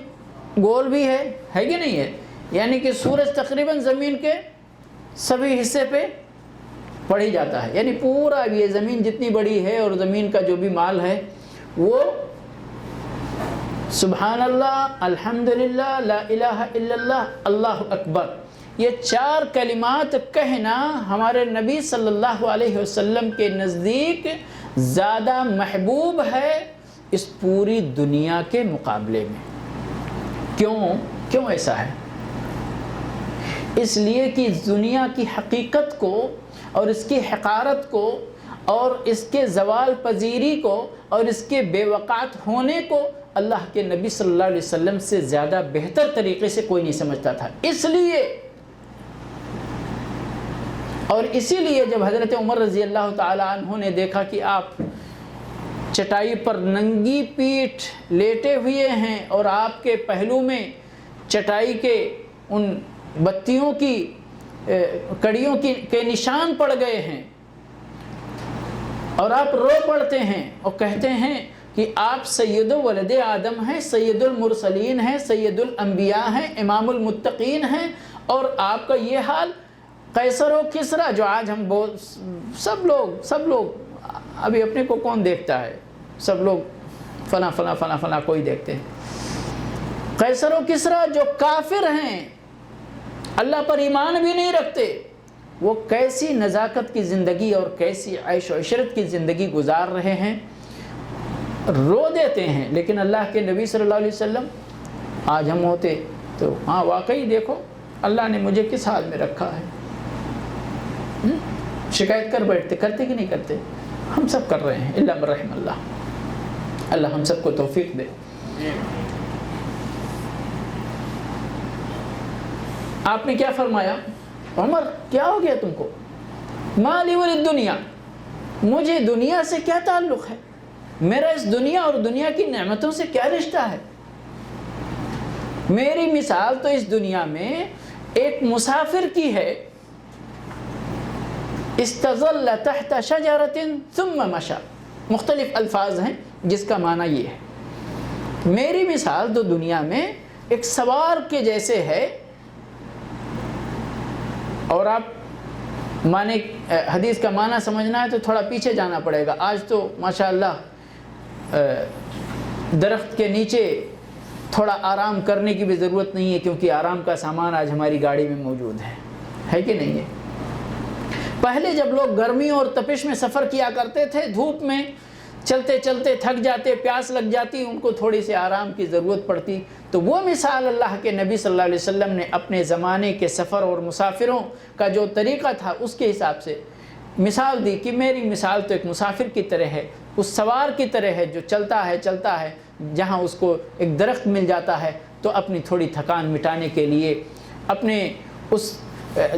گول بھی ہے کہ نہیں ہے؟ یعنی کہ سورج تقریباً زمین کے سبھی حصے پہ پڑ ہی جاتا ہے، یعنی پورا یہ زمین جتنی بڑی ہے اور زمین کا جو بھی مال ہے وہ سبحان اللہ، الحمدللہ، لا الہ الا اللہ، اللہ اکبر، یہ 4 کلمات کہنا ہمارے نبی صلی اللہ علیہ وسلم کے نزدیک زیادہ محبوب ہے اس پوری دنیا کے مقابلے میں۔ کیوں ایسا ہے؟ اس لیے کہ دنیا کی حقیقت کو اور اس کی حقارت کو اور اس کے زوال پذیری کو اور اس کے بے وقعت ہونے کو اللہ کے نبی صلی اللہ علیہ وسلم سے زیادہ بہتر طریقے سے کوئی نہیں سمجھتا تھا۔ اسی لیے جب حضرت عمر رضی اللہ تعالی عنہ نے دیکھا کہ آپ چٹائی پر ننگی پیٹھ لیٹے ہوئے ہیں اور آپ کے پہلو میں چٹائی کے ان بتیوں کی کڑیوں کے نشان پڑ گئے ہیں اور آپ رو پڑتے ہیں اور کہتے ہیں کہ آپ سید ولد آدم ہیں، سید المرسلین ہیں، سید الانبیاء ہیں، امام المتقین ہیں، اور آپ کا یہ حال قیصر و کسریٰ جو آج ہم سب لوگ ابھی اپنے کو کون دیکھتا ہے، سب لوگ فلاں کوئی دیکھتے ہیں۔ قیصر و کسریٰ جو کافر ہیں، اللہ پر ایمان بھی نہیں رکھتے، وہ کیسی نزاکت کی زندگی اور کیسی عیش و عشرت کی زندگی گزار رہے ہیں، رو دیتے ہیں۔ لیکن اللہ کے نبی صلی اللہ علیہ وسلم آج ہم ہوتے تو ہاں واقعی دیکھو اللہ نے مجھے کس حال میں رکھا ہے، شکایت کر بیٹھتے، کرتے کہ نہیں کرتے؟ ہم سب کر رہے ہیں، الا من رحم اللہ۔ اللہ ہم سب کو توفیق دے۔ آپ نے کیا فرمایا؟ عمر کیا ہو گیا تم کو؟ مالی وللدنیا، مجھے دنیا سے کیا تعلق ہے؟ میرا اس دنیا اور دنیا کی نعمتوں سے کیا رشتہ ہے؟ میری مثال تو اس دنیا میں ایک مسافر کی ہے، استظل تحت شجرۃ ثم مشى، مختلف الفاظ ہیں جس کا معنی یہ ہے۔ میری مثال تو دنیا میں ایک سوار کے جیسے ہے، اور آپ معنی حدیث کا معنی سمجھنا ہے تو تھوڑا پیچھے جانا پڑے گا۔ آج تو ماشاءاللہ درخت کے نیچے تھوڑا آرام کرنے کی بھی ضرورت نہیں ہے، کیونکہ آرام کا سامان آج ہماری گاڑی میں موجود ہے کہ نہیں ہے؟ پہلے جب لوگ گرمی اور تپش میں سفر کیا کرتے تھے، دھوپ میں چلتے چلتے تھک جاتے، پیاس لگ جاتی، ان کو تھوڑی سی آرام کی ضرورت پڑتی، تو وہ مثال اللہ کے نبی صلی اللہ علیہ وسلم نے اپنے زمانے کے سفر اور مسافروں کا جو طریقہ تھا اس کے حساب سے مثال دی کہ میری مثال تو ایک مسافر کی طرح ہے، اس سوار کی طرح ہے جو چلتا ہے، جہاں اس کو ایک درخت مل جاتا ہے تو اپنی تھوڑی تھکان مٹانے کے لیے، اپنے اس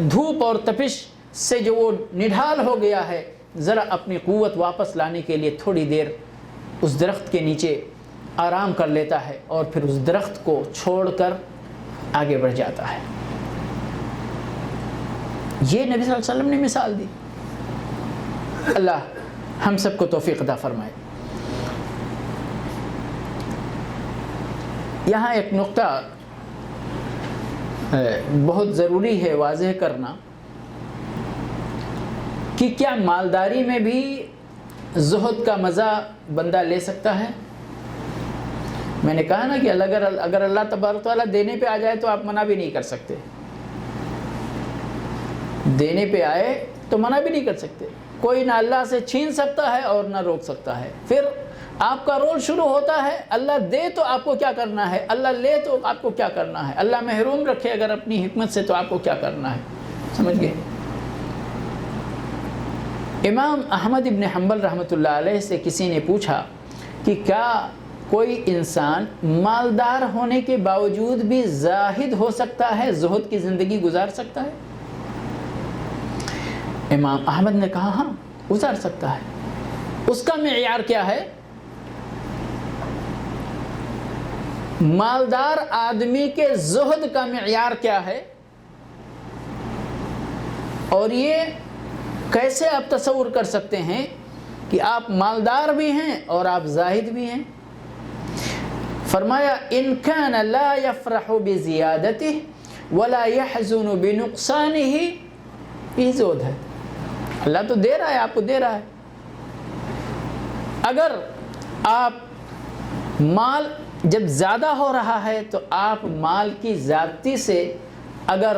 دھوپ اور تپش سے جو وہ نڈھال ہو گیا ہے، ذرا اپنی قوت واپس لانے کے لیے تھوڑی دیر اس درخت کے نیچے آرام کر لیتا ہے اور پھر اس درخت کو چھوڑ کر آگے بڑھ جاتا ہے۔ یہ نبی صلی اللہ علیہ وسلم نے مثال دی۔ اللہ ہم سب کو توفیق عطا فرمائے۔ یہاں ایک نقطہ بہت ضروری ہے واضح کرنا کہ کیا مالداری میں بھی زہد کا مزہ بندہ لے سکتا ہے؟ میں نے کہا نا کہ اگر اللہ تبارک تعالیٰ دینے پہ آ جائے تو آپ منع بھی نہیں کر سکتے، دینے پہ آئے تو منع بھی نہیں کر سکتے، کوئی نہ اللہ سے چھین سکتا ہے اور نہ روک سکتا ہے۔ پھر آپ کا رول شروع ہوتا ہے، اللہ دے تو آپ کو کیا کرنا ہے، اللہ لے تو آپ کو کیا کرنا ہے، اللہ محروم رکھے اگر اپنی حکمت سے تو آپ کو کیا کرنا ہے، سمجھ گئے؟ امام احمد ابن حنبل رحمۃ اللہ علیہ سے کسی نے پوچھا کہ کیا کوئی انسان مالدار ہونے کے باوجود بھی زاہد ہو سکتا ہے، زہد کی زندگی گزار سکتا ہے؟ امام احمد نے کہا ہاں گزار سکتا ہے۔ اس کا معیار کیا ہے؟ مالدار آدمی کے زہد کا معیار کیا ہے؟ اور یہ کیسے آپ تصور کر سکتے ہیں کہ آپ مالدار بھی ہیں اور آپ زاہد بھی ہیں؟ فرمایا ان کان لا یفرح بزیادتہ ولا یحزن بنقصانہ، یہ زہد ہے. اللہ تو دے رہا ہے، آپ کو دے رہا ہے. اگر آپ مال جب زیادہ ہو رہا ہے تو آپ مال کی زیادتی سے اگر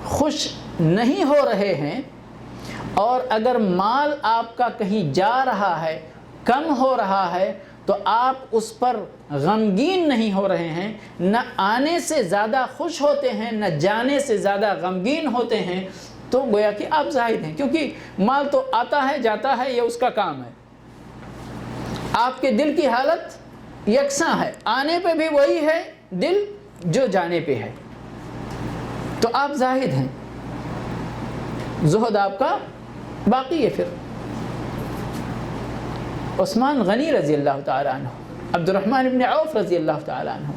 خوش نہیں ہو رہے ہیں، اور اگر مال آپ کا کہیں جا رہا ہے، کم ہو رہا ہے، تو آپ اس پر غمگین نہیں ہو رہے ہیں، نہ آنے سے زیادہ خوش ہوتے ہیں نہ جانے سے زیادہ غمگین ہوتے ہیں، تو گویا کہ آپ زاہد ہیں. کیونکہ مال تو آتا ہے جاتا ہے، یہ اس کا کام ہے. آپ کے دل کی حالت یکساں ہے، آنے پہ بھی وہی ہے دل جو جانے پہ ہے، تو آپ زاہد ہیں. زہد آپ کا باقی ہے. پھر عثمان غنی رضی اللہ تعالیٰ عنہ، عبد الرحمن ابن عوف رضی اللہ تعالیٰ عنہ،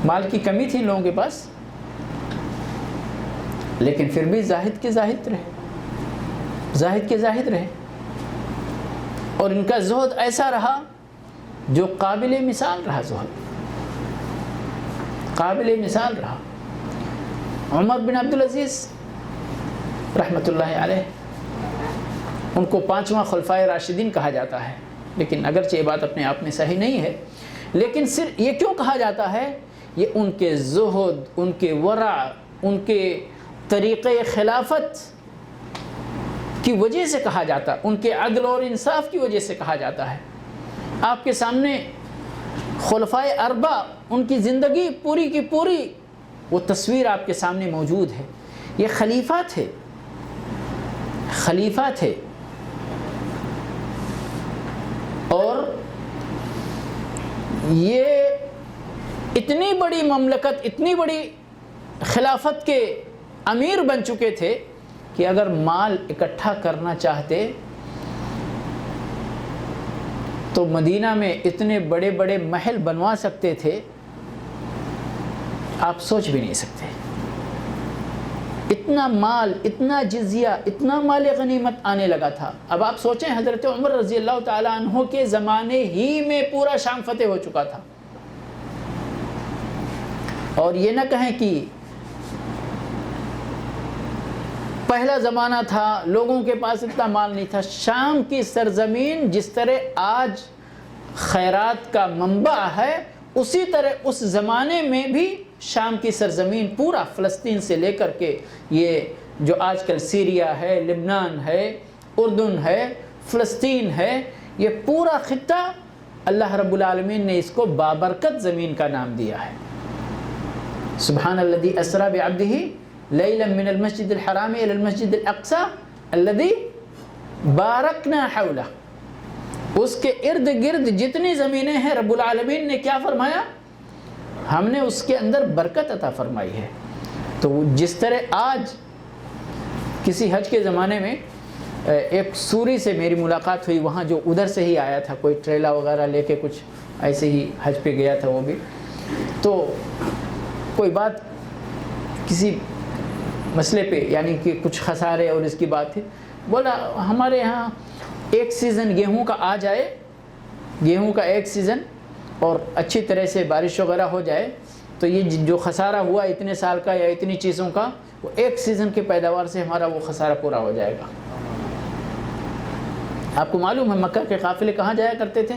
مال کی کمی تھی ان لوگوں کے پاس، لیکن پھر بھی زاہد کے زاہد رہے. اور ان کا زہد ایسا رہا جو قابل مثال رہا. زہد قابل مثال رہا. عمر بن عبدالعزیز رحمۃ اللہ علیہ، ان کو 5واں خلفائے راشدین کہا جاتا ہے، لیکن اگرچہ یہ بات اپنے آپ میں صحیح نہیں ہے، لیکن صرف یہ کیوں کہا جاتا ہے؟ یہ ان کے زہد، ان کے ورع، ان کے طریقے خلافت کی وجہ سے کہا جاتا ہے، ان کے عدل اور انصاف کی وجہ سے کہا جاتا ہے. آپ کے سامنے خلفائے اربع، ان کی زندگی پوری کی پوری وہ تصویر آپ کے سامنے موجود ہے. یہ خلیفہ تھے. اور یہ اتنی بڑی مملکت، اتنی بڑی خلافت کے امیر بن چکے تھے کہ اگر مال اکٹھا کرنا چاہتے تو مدینہ میں اتنے بڑے بڑے محل بنوا سکتے تھے، آپ سوچ بھی نہیں سکتے. اتنا مال، اتنا جزیہ، اتنا مال غنیمت آنے لگا تھا. اب آپ سوچیں حضرت عمر رضی اللہ تعالیٰ عنہ کے زمانے ہی میں پورا شام فتح ہو چکا تھا. اور یہ نہ کہیں کہ پہلا زمانہ تھا، لوگوں کے پاس اتنا مال نہیں تھا. شام کی سرزمین جس طرح آج خیرات کا منبع ہے، اسی طرح اس زمانے میں بھی شام کی سرزمین پورا فلسطین سے لے کر کے یہ جو آج کل سیریا ہے، لبنان ہے، اردن ہے، فلسطین ہے، یہ پورا خطہ اللہ رب العالمین نے اس کو بابرکت زمین کا نام دیا ہے. سبحان الذی اسری بعبدہ لیلا من المسجد الحرام الى المسجد الاقصى الذی بارکنا حولہ. اس کے ارد گرد جتنی زمینیں ہیں رب العالمین نے کیا فرمایا؟ ہم نے اس کے اندر برکت عطا فرمائی ہے. تو جس طرح آج کسی حج کے زمانے میں ایک سوری سے میری ملاقات ہوئی، وہاں جو ادھر سے ہی آیا تھا، کوئی ٹریلا وغیرہ لے کے کچھ ایسے ہی حج پہ گیا تھا وہ بھی، تو کوئی بات کسی مسئلے پہ یعنی کہ کچھ خسارے اور اس کی بات تھی، بولا ہمارے یہاں ایک سیزن گیہوں کا آ جائے، گیہوں کا ایک سیزن، اور اچھی طرح سے بارش وغیرہ ہو جائے تو یہ جو خسارہ ہوا اتنے سال کا یا اتنی چیزوں کا، وہ ایک سیزن کی پیداوار سے ہمارا وہ خسارہ پورا ہو جائے گا. آپ کو معلوم ہے مکہ کے قافلے کہاں جایا کرتے تھے؟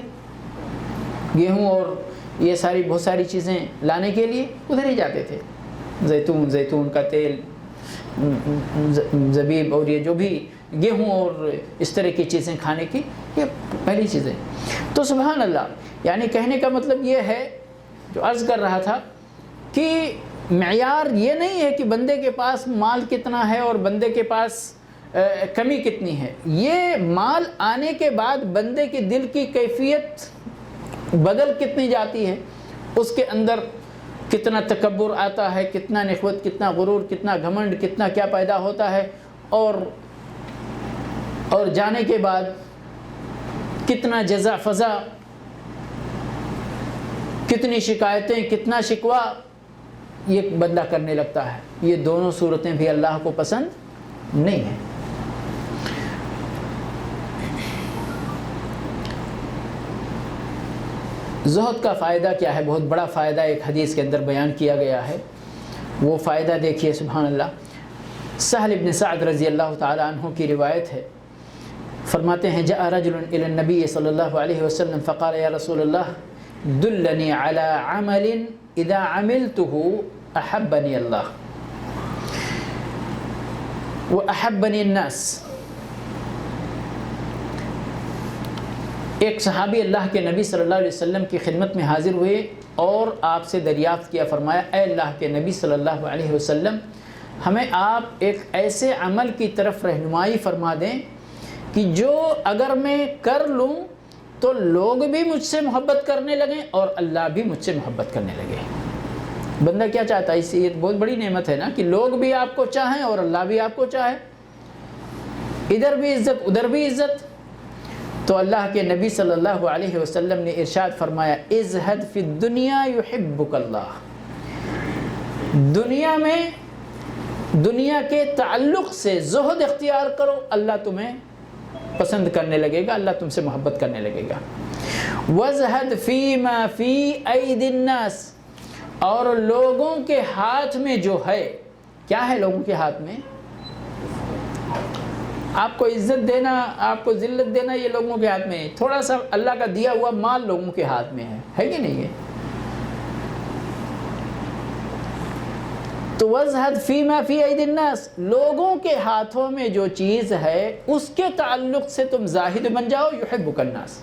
گیہوں اور یہ ساری بہت ساری چیزیں لانے کے لیے ادھر ہی جاتے تھے. زیتون کا تیل، زبیب، اور یہ جو بھی گیہوں اور اس طرح کی چیزیں کھانے کی، یہ پہلی چیزیں. تو سبحان اللہ، یعنی کہنے کا مطلب یہ ہے جو عرض کر رہا تھا کہ معیار یہ نہیں ہے کہ بندے کے پاس مال کتنا ہے اور بندے کے پاس کمی کتنی ہے. یہ مال آنے کے بعد بندے کے دل کی کیفیت بدل کتنی جاتی ہے، اس کے اندر کتنا تکبر آتا ہے، کتنا نخوت، کتنا غرور، کتنا گھمنڈ، کتنا کیا پیدا ہوتا ہے، اور جانے کے بعد کتنا جزا فضا، کتنی شکایتیں، کتنا شکوہ یہ بدلہ کرنے لگتا ہے. یہ دونوں صورتیں بھی اللہ کو پسند نہیں ہیں. زہد کا فائدہ کیا ہے؟ بہت بڑا فائدہ ایک حدیث کے اندر بیان کیا گیا ہے، وہ فائدہ دیکھیے سبحان اللہ۔ سہل ابن سعد رضی اللہ تعالی عنہ کی روایت ہے، فرماتے ہیں جاء رجل الى النبی صلی اللہ علیہ وسلم فقال یا رسول اللہ دلنی علی عمل اذا عملته احبنی اللہ واحبنی الناس۔ ایک صحابی اللہ کے نبی صلی اللہ علیہ وسلم کی خدمت میں حاضر ہوئے اور آپ سے دریافت کیا، فرمایا اے اللہ کے نبی صلی اللہ علیہ وسلم ہمیں آپ ایک ایسے عمل کی طرف رہنمائی فرما دیں کہ جو اگر میں کر لوں تو لوگ بھی مجھ سے محبت کرنے لگیں اور اللہ بھی مجھ سے محبت کرنے لگے۔ بندہ کیا چاہتا ہے؟ اس یہ بہت بڑی نعمت ہے نا کہ لوگ بھی آپ کو چاہیں اور اللہ بھی آپ کو چاہے، ادھر بھی عزت ادھر بھی عزت۔ تو اللہ کے نبی صلی اللہ علیہ وسلم نے ارشاد فرمایا ازہد فی الدنیا یحبک اللہ، دنیا میں دنیا کے تعلق سے زہد اختیار کرو، اللہ تمہیں پسند کرنے لگے گا، اللہ تم سے محبت کرنے لگے گا۔ وزہد فیما فی اید الناس، اور لوگوں کے ہاتھ میں جو ہے، کیا ہے لوگوں کے ہاتھ میں؟ آپ کو عزت دینا، آپ کو ذلت دینا، یہ لوگوں کے ہاتھ میں ہے۔ تھوڑا سا اللہ کا دیا ہوا مال لوگوں کے ہاتھ میں ہے کہ نہیں ہے؟ تو وزہد فیما فی اید الناس، لوگوں کے ہاتھوں میں جو چیز ہے اس کے تعلق سے تم زاہد بن جاؤ، یحبک الناس۔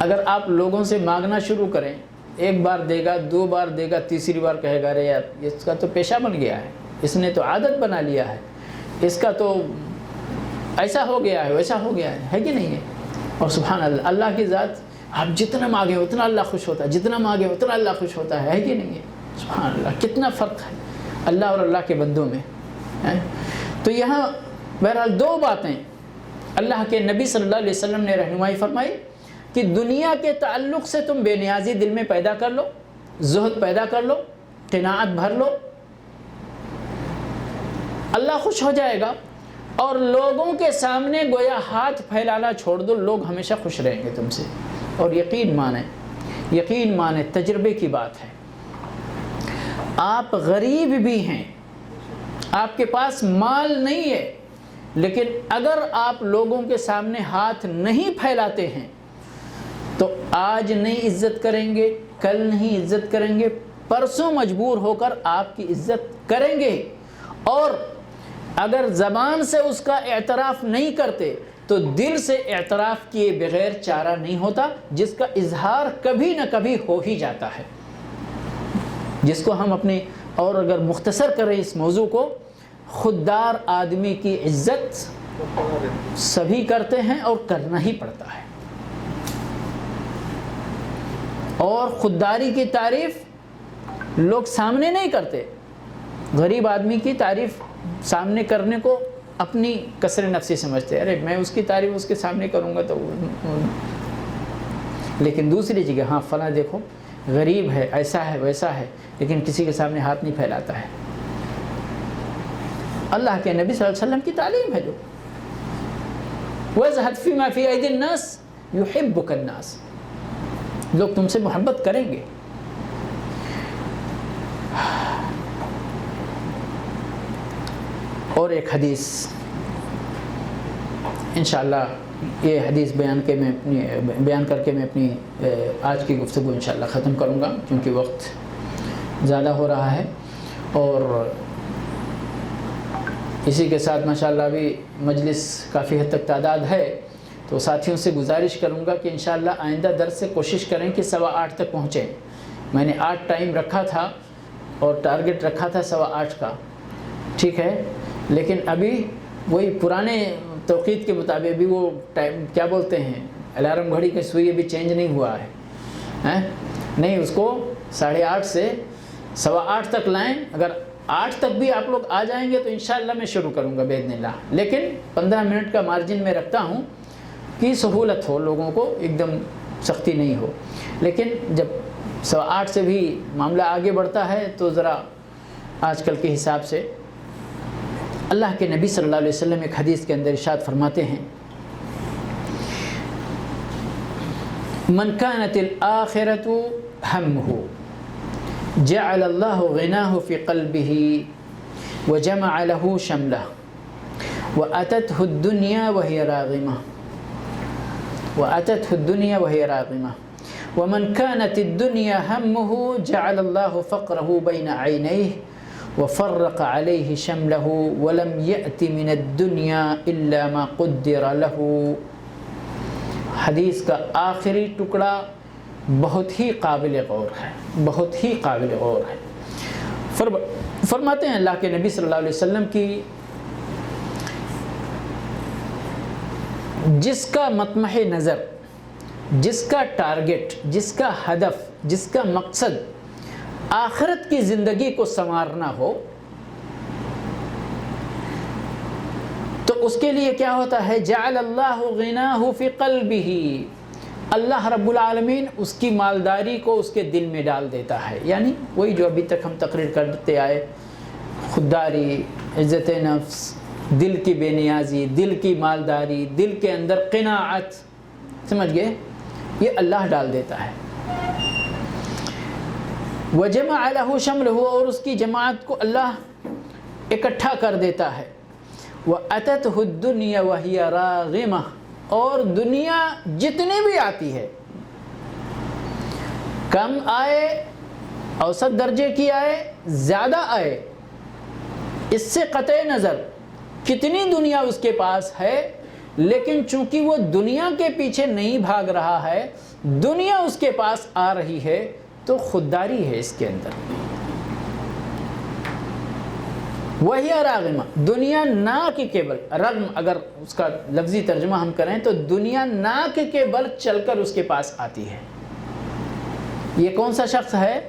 اگر آپ لوگوں سے مانگنا شروع کریں، ایک بار دے گا، دو بار دے گا، تیسری بار کہے گا ارے یار اس کا تو پیشہ بن گیا ہے، اس نے تو عادت بنا لیا ہے، اس کا تو ایسا ہو گیا ہے ویسا ہو گیا ہے کہ نہیں ہے؟ اور سبحان اللہ، اللہ کی ذات آپ جتنا مانگیں اتنا اللہ خوش ہوتا ہے، جتنا مانگیں اتنا اللہ خوش ہوتا ہے کہ نہیں ہے؟ سبحان اللہ، کتنا فرق ہے اللہ اور اللہ کے بندوں میں۔ تو یہاں بہرحال دو باتیں اللہ کے نبی صلی اللہ علیہ وسلم نے رہنمائی فرمائی کہ دنیا کے تعلق سے تم بے نیازی دل میں پیدا کر لو، زہد پیدا کر لو، قناعت بھر لو، اللہ خوش ہو جائے گا۔ اور لوگوں کے سامنے گویا ہاتھ پھیلانا چھوڑ دو، لوگ ہمیشہ خوش رہیں گے تم سے۔ اور یقین مانیں تجربے کی بات ہے، آپ غریب بھی ہیں، آپ کے پاس مال نہیں ہے، لیکن اگر آپ لوگوں کے سامنے ہاتھ نہیں پھیلاتے ہیں تو آج نہیں عزت کریں گے، کل نہیں عزت کریں گے، پرسوں مجبور ہو کر آپ کی عزت کریں گے۔ اور اگر زبان سے اس کا اعتراف نہیں کرتے تو دل سے اعتراف کیے بغیر چارہ نہیں ہوتا، جس کا اظہار کبھی نہ کبھی ہو ہی جاتا ہے، جس کو ہم اپنے اور اگر مختصر کریں اس موضوع کو، خوددار آدمی کی عزت سبھی کرتے ہیں اور کرنا ہی پڑتا ہے، اور خودداری کی تعریف لوگ سامنے نہیں کرتے۔ غریب آدمی کی تعریف سامنے کرنے کو اپنی کسر نفسی سمجھتے ہیں، ارے میں اس کی تعریف اس کے سامنے کروں گا تو، لیکن دوسری جگہ ہاں فلاں دیکھو غریب ہے، ایسا ہے ویسا ہے، لیکن کسی کے سامنے ہاتھ نہیں پھیلاتا ہے۔ اللہ کے نبی صلی اللہ علیہ وسلم کی تعلیم ہے جو وَزَهَدْ فِي مَا فِي أَيْدِ النَّاسِ يُحِبُّكَ النَّاسِ، لوگ تم سے محبت کریں گے۔ اور ایک حدیث انشاءاللہ، یہ حدیث بیان کر کے میں اپنی آج کی گفتگو انشاءاللہ ختم کروں گا، کیونکہ وقت زیادہ ہو رہا ہے، اور اسی کے ساتھ ماشاءاللہ ابھی مجلس کافی حد تک تعداد ہے، تو ساتھیوں سے گزارش کروں گا کہ انشاءاللہ آئندہ درس سے کوشش کریں کہ 8:15 تک پہنچیں۔ میں نے 8 ٹائم رکھا تھا اور ٹارگٹ رکھا تھا 8:15 کا، ٹھیک ہے، لیکن ابھی وہی پرانے توقیت کے مطابق بھی وہ ٹائم کیا بولتے ہیں، الارم گھڑی کی سوئی ابھی چینج نہیں ہوا ہے، نہیں، اس کو 8:30 سے 8:15 تک لائیں۔ اگر 8 تک بھی آپ لوگ آ جائیں گے تو انشاءاللہ میں شروع کروں گا باذن اللہ، لیکن 15 منٹ کا مارجن میں رکھتا ہوں کہ سہولت ہو، لوگوں کو ایک دم سختی نہیں ہو۔ لیکن جب 8:15 سے بھی معاملہ آگے بڑھتا ہے تو ذرا آج کل کے حساب سے، اللہ کے نبی صلی اللہ علیہ وسلم ایک حدیث کے اندر ارشاد فرماتے ہیں من كانت الآخرة همه جعل الله غناه في قلبه وجمع له شمله وأتته الدنيا وهي راغمة ومن كانت الدنيا همه جعل الله فقره بين عينيه وفرق عليه شمله ولم يأت من الدنيا إلا ما قدر له. حدیث کا آخری ٹکڑا بہت ہی قابل غور ہے. فرماتے ہیں اللہ کے نبی صلی اللہ علیہ وسلم کی جس کا مطمح نظر، جس کا ٹارگٹ، جس کا ہدف، جس کا مقصد آخرت کی زندگی کو سنوارنا ہو تو اس کے لیے کیا ہوتا ہے؟ جعل اللہ غناہ فی قلبہ، اللہ رب العالمین اس کی مالداری کو اس کے دل میں ڈال دیتا ہے. یعنی وہی جو ابھی تک ہم تقریر کرتے آئے، خودداری، عزت نفس، دل کی بے نیازی، دل کی مالداری، دل کے اندر قناعت، سمجھ گئے؟ یہ اللہ ڈال دیتا ہے. وجمع له شمله، اور اس کی جماعت کو اللہ اکٹھا کر دیتا ہے. وَأَتَتْهُ الدُّنْيَا وَهِيَ رَاغِمَةٌ، اور دنیا جتنی بھی آتی ہے، کم آئے، اوسط درجے کی آئے، زیادہ آئے، اس سے قطع نظر کتنی دنیا اس کے پاس ہے، لیکن چونکہ وہ دنیا کے پیچھے نہیں بھاگ رہا ہے، دنیا اس کے پاس آ رہی ہے، تو خودداری ہے اس کے اندر. وہی راغمہ، دنیا ناک کے بل، رغم اگر اس کا لفظی ترجمہ ہم کریں تو دنیا ناک کے بل چل کر اس کے پاس آتی ہے. یہ کون سا شخص ہے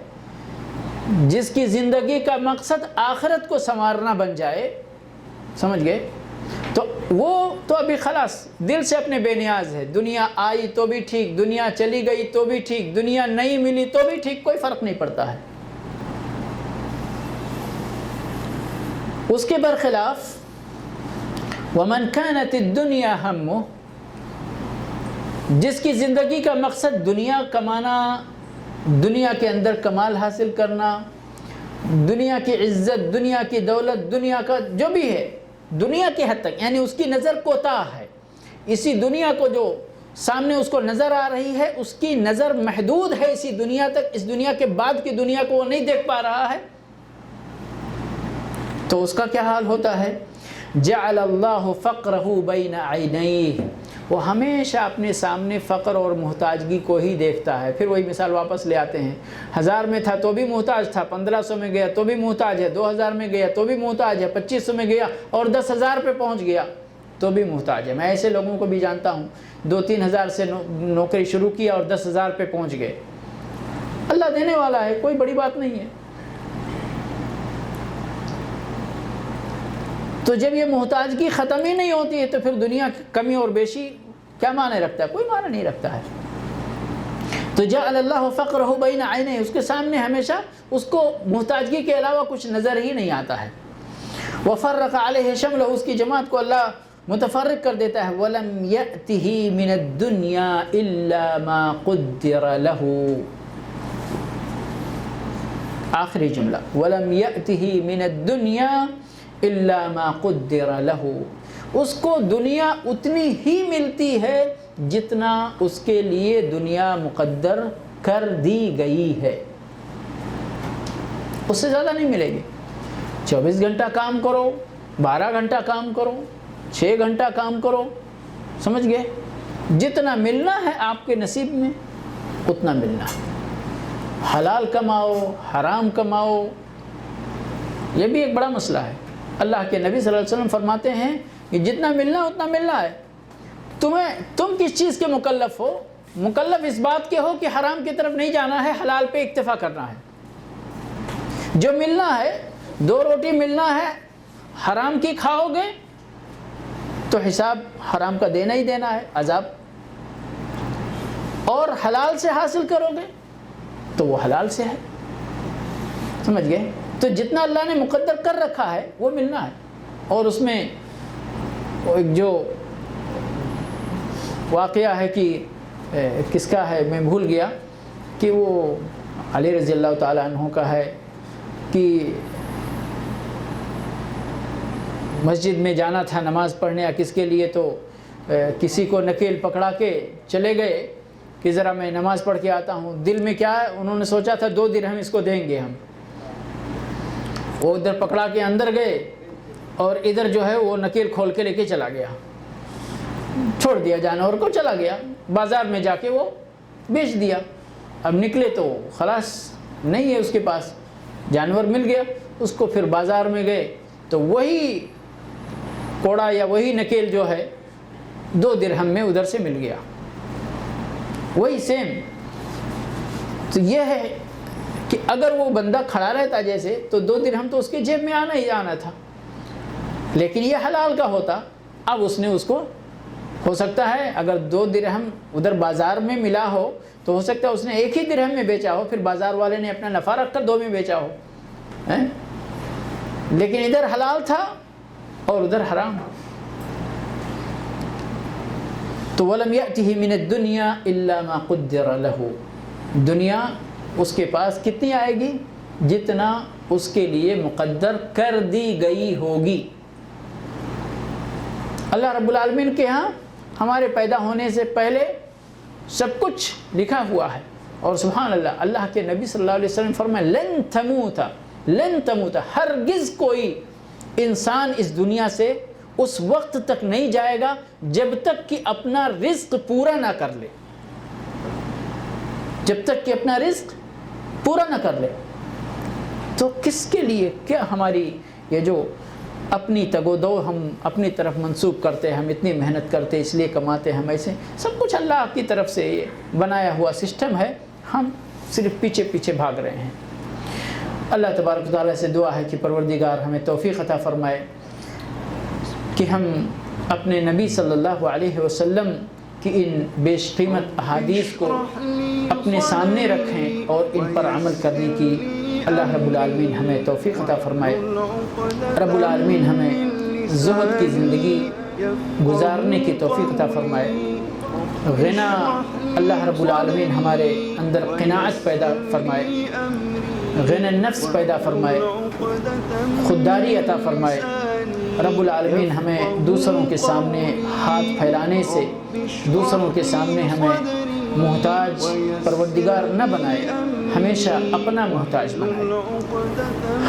جس کی زندگی کا مقصد آخرت کو سنوارنا بن جائے؟ سمجھ گئے؟ تو وہ تو ابھی خلاص دل سے اپنے بے نیاز ہے. دنیا آئی تو بھی ٹھیک، دنیا چلی گئی تو بھی ٹھیک، دنیا نہیں ملی تو بھی ٹھیک، کوئی فرق نہیں پڑتا ہے. اس کے برخلاف ومن كانت الدنيا همه، جس کی زندگی کا مقصد دنیا کمانا، دنیا کے اندر کمال حاصل کرنا، دنیا کی عزت، دنیا کی دولت، دنیا کا جو بھی ہے، دنیا کی حد تک، یعنی اس کی نظر کوتاہ ہے. اسی دنیا کو جو سامنے اس کو نظر آ رہی ہے، اس کی نظر محدود ہے اسی دنیا تک، اس دنیا کے بعد کی دنیا کو وہ نہیں دیکھ پا رہا ہے. تو اس کا کیا حال ہوتا ہے؟ جعل اللہ فقرہ بین عینیہ، وہ ہمیشہ اپنے سامنے فقر اور محتاجگی کو ہی دیکھتا ہے. پھر وہی مثال واپس لے آتے ہیں، 1000 میں تھا تو بھی محتاج تھا، 1500 میں گیا تو بھی محتاج ہے، 2000 میں گیا تو بھی محتاج ہے، 2500 میں گیا اور 10,000 پہ پہنچ گیا تو بھی محتاج ہے. میں ایسے لوگوں کو بھی جانتا ہوں، 2-3 ہزار سے نوکری شروع کیا اور 10,000 پہ پہنچ گئے. اللہ دینے والا ہے، کوئی بڑی بات نہیں ہے. تو جب یہ محتاجگی ختم ہی نہیں ہوتی ہے تو پھر دنیا کی کمی اور بیشی کیا معنی رکھتا ہے؟ کوئی معنی نہیں رکھتا ہے. تو جعل اللہ فقرہ بین عینیہ، اس کے سامنے ہمیشہ اس کو محتاجگی کے علاوہ کچھ نظر ہی نہیں آتا ہے. وفرق علیہ شملہ، اس کی جماعت کو اللہ متفرق کر دیتا ہے. ولم یأتہ من الدنیا الا ما قدر له، آخری جملہ، ولم یأتہ من الدنیا الا ما قدر له، اس کو دنیا اتنی ہی ملتی ہے جتنا اس کے لیے دنیا مقدر کر دی گئی ہے، اس سے زیادہ نہیں ملے گی. 24 گھنٹہ کام کرو، 12 گھنٹہ کام کرو، 6 گھنٹہ کام کرو، سمجھ گئے؟ جتنا ملنا ہے آپ کے نصیب میں اتنا ملنا ہے. حلال کماؤ، حرام کماؤ، یہ بھی ایک بڑا مسئلہ ہے. اللہ کے نبی صلی اللہ علیہ وسلم فرماتے ہیں کہ جتنا ملنا اتنا ملنا ہے. تم کس چیز کے مکلف ہو؟ مکلف اس بات کے ہو کہ حرام کی طرف نہیں جانا ہے، حلال پہ اکتفا کرنا ہے. جو ملنا ہے، 2 روٹی ملنا ہے، حرام کی کھاؤ گے تو حساب حرام کا دینا ہی دینا ہے، عذاب. اور حلال سے حاصل کرو گے تو وہ حلال سے ہے، سمجھ گئے؟ تو جتنا اللہ نے مقدر کر رکھا ہے وہ ملنا ہے. اور اس میں ایک جو واقعہ ہے کہ کس کا ہے میں بھول گیا کہ وہ علی رضی اللہ تعالیٰ عنہ کا ہے کہ مسجد میں جانا تھا نماز پڑھنے یا کس کے لیے، تو کسی کو نکیل پکڑا کے چلے گئے کہ ذرا میں نماز پڑھ کے آتا ہوں. دل میں کیا ہے، انہوں نے سوچا تھا 2 درہم اس کو دیں گے ہم. وہ ادھر پکڑا کے اندر گئے اور ادھر جو ہے وہ نکیل کھول کے لے کے چلا گیا، چھوڑ دیا جانور کو، چلا گیا بازار میں جا کے وہ بیچ دیا. اب نکلے تو خلاص نہیں ہے اس کے پاس، جانور مل گیا اس کو. پھر بازار میں گئے تو وہی کوڑا یا وہی نکیل جو ہے 2 درہم میں ادھر سے مل گیا، وہی سیم. تو یہ ہے کہ اگر وہ بندہ کھڑا رہتا جیسے تو 2 درہم تو اس کے جیب میں آنا ہی آنا تھا، لیکن یہ حلال کا ہوتا. اب اس نے اس کو، ہو سکتا ہے اگر 2 درہم ادھر بازار میں ملا ہو تو ہو سکتا ہے اس نے 1 ہی درہم میں بیچا ہو، پھر بازار والے نے اپنا نفع رکھ کر 2 میں بیچا ہو، لیکن ادھر حلال تھا اور ادھر حرام. تو وَلَمْ يَأْتِهِ مِنَ الدُّنْيَا إِلَّا مَا قُدِّرَ لَهُ، دنیا اس کے پاس کتنی آئے گی؟ جتنا اس کے لیے مقدر کر دی گئی ہوگی. اللہ رب العالمین کے ہاں ہمارے پیدا ہونے سے پہلے سب کچھ لکھا ہوا ہے. اور سبحان اللہ، اللہ کے نبی صلی اللہ علیہ وسلم فرمائے لن تموت، ہرگز کوئی انسان اس دنیا سے اس وقت تک نہیں جائے گا جب تک کہ اپنا رزق پورا نہ کر لے، جب تک کہ اپنا رزق پورا نہ کر لے. تو کس کے لیے کیا ہماری یہ جو اپنی تگ و دو ہم اپنی طرف منسوب کرتے ہیں، ہم اتنی محنت کرتے اس لیے کماتے، ہم ایسے سب کچھ اللہ کی طرف سے یہ بنایا ہوا سسٹم ہے، ہم صرف پیچھے پیچھے بھاگ رہے ہیں. اللہ تبارک و تعالیٰ سے دعا ہے کہ پروردگار ہمیں توفیق عطا فرمائے کہ ہم اپنے نبی صلی اللہ علیہ وسلم کی ان بیش قیمت احادیث کو اپنے سامنے رکھیں اور ان پر عمل کرنے کی اللہ رب العالمین ہمیں توفیق عطا فرمائے. رب العالمین ہمیں زہد کی زندگی گزارنے کی توفیق عطا فرمائے. غنا، اللہ رب العالمین ہمارے اندر قناعت پیدا فرمائے، غنا نفس پیدا فرمائے، خودداری عطا فرمائے. رب العالمین ہمیں دوسروں کے سامنے ہاتھ پھیلانے سے، دوسروں کے سامنے ہمیں محتاج پروردگار نہ بنائے، ہمیشہ اپنا محتاج بنائے.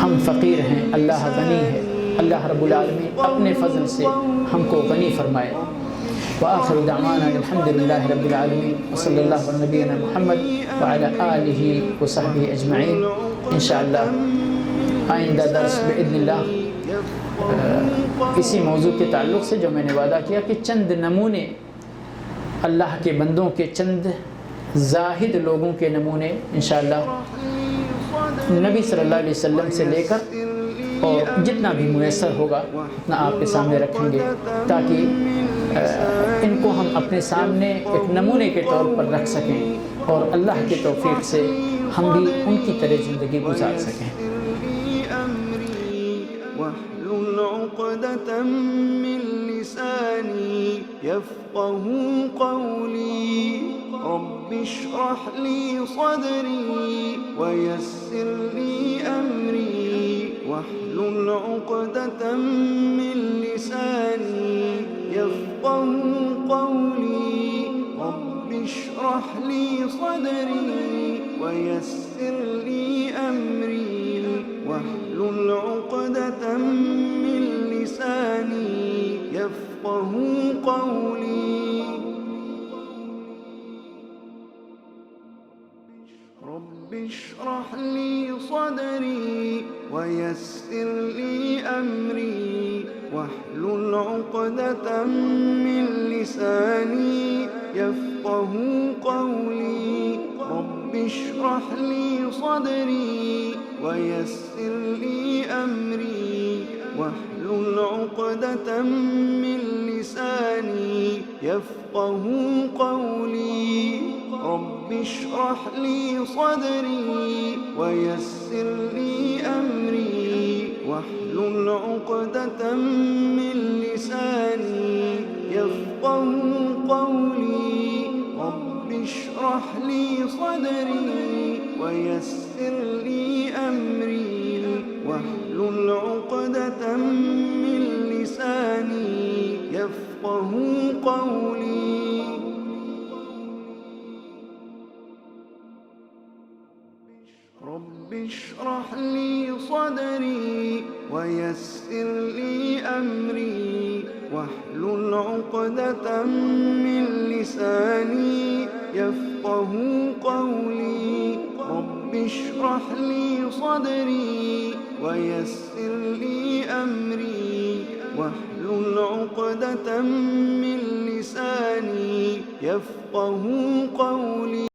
ہم فقیر ہیں، اللہ غنی ہے. اللہ رب العالمین اپنے فضل سے ہم کو غنی فرمائے. وآخر دعوانا الحمد للہ رب العالمین وصلی اللہ علی نبینا محمد وعلی آلہ وصحبہ اجمعین. انشاءاللہ آئندہ درس باذن اللہ اسی موضوع کے تعلق سے جو میں نے وعدہ کیا کہ چند نمونے اللہ کے بندوں کے، چند زاہد لوگوں کے نمونے انشاءاللہ نبی صلی اللہ علیہ وسلم سے لے کر اور جتنا بھی میسر ہوگا اتنا آپ کے سامنے رکھیں گے، تاکہ ان کو ہم اپنے سامنے ایک نمونے کے طور پر رکھ سکیں اور اللہ کے توفیق سے ہم بھی ان کی طرح زندگی گزار سکیں. واحلل عقدة من لساني يفقهوا قولي رب اشرح لي صدري ويسر لي أمري واحلل عقدة من لساني يفقهوا قولي رب اشرح لي صدري ويسر لي أمري واحلل عقدة من لساني يفقهوا قولي رب اشرح لي صدري ويسر لي أمري واحلل عقدة من لساني يفقهوا قولي رب اشرح لي صدري ويسر لي أمري واحلل عقدة من لساني يفقهوا قولي رب اشرح لي صدري ويسر لي أمري واحلل عقدة من لساني يفقهوا قولي رب اشرح لي صدري ويسر لي أمري واحلل عقدة من لساني يفقه قولي. رب اشرح لي صدري ويسر لي أمري واحلل عقدة من لساني يفقه قولي. رب اشرح لي صدري ويسر لي أمري واحلل عقدة من لساني يفقه قولي.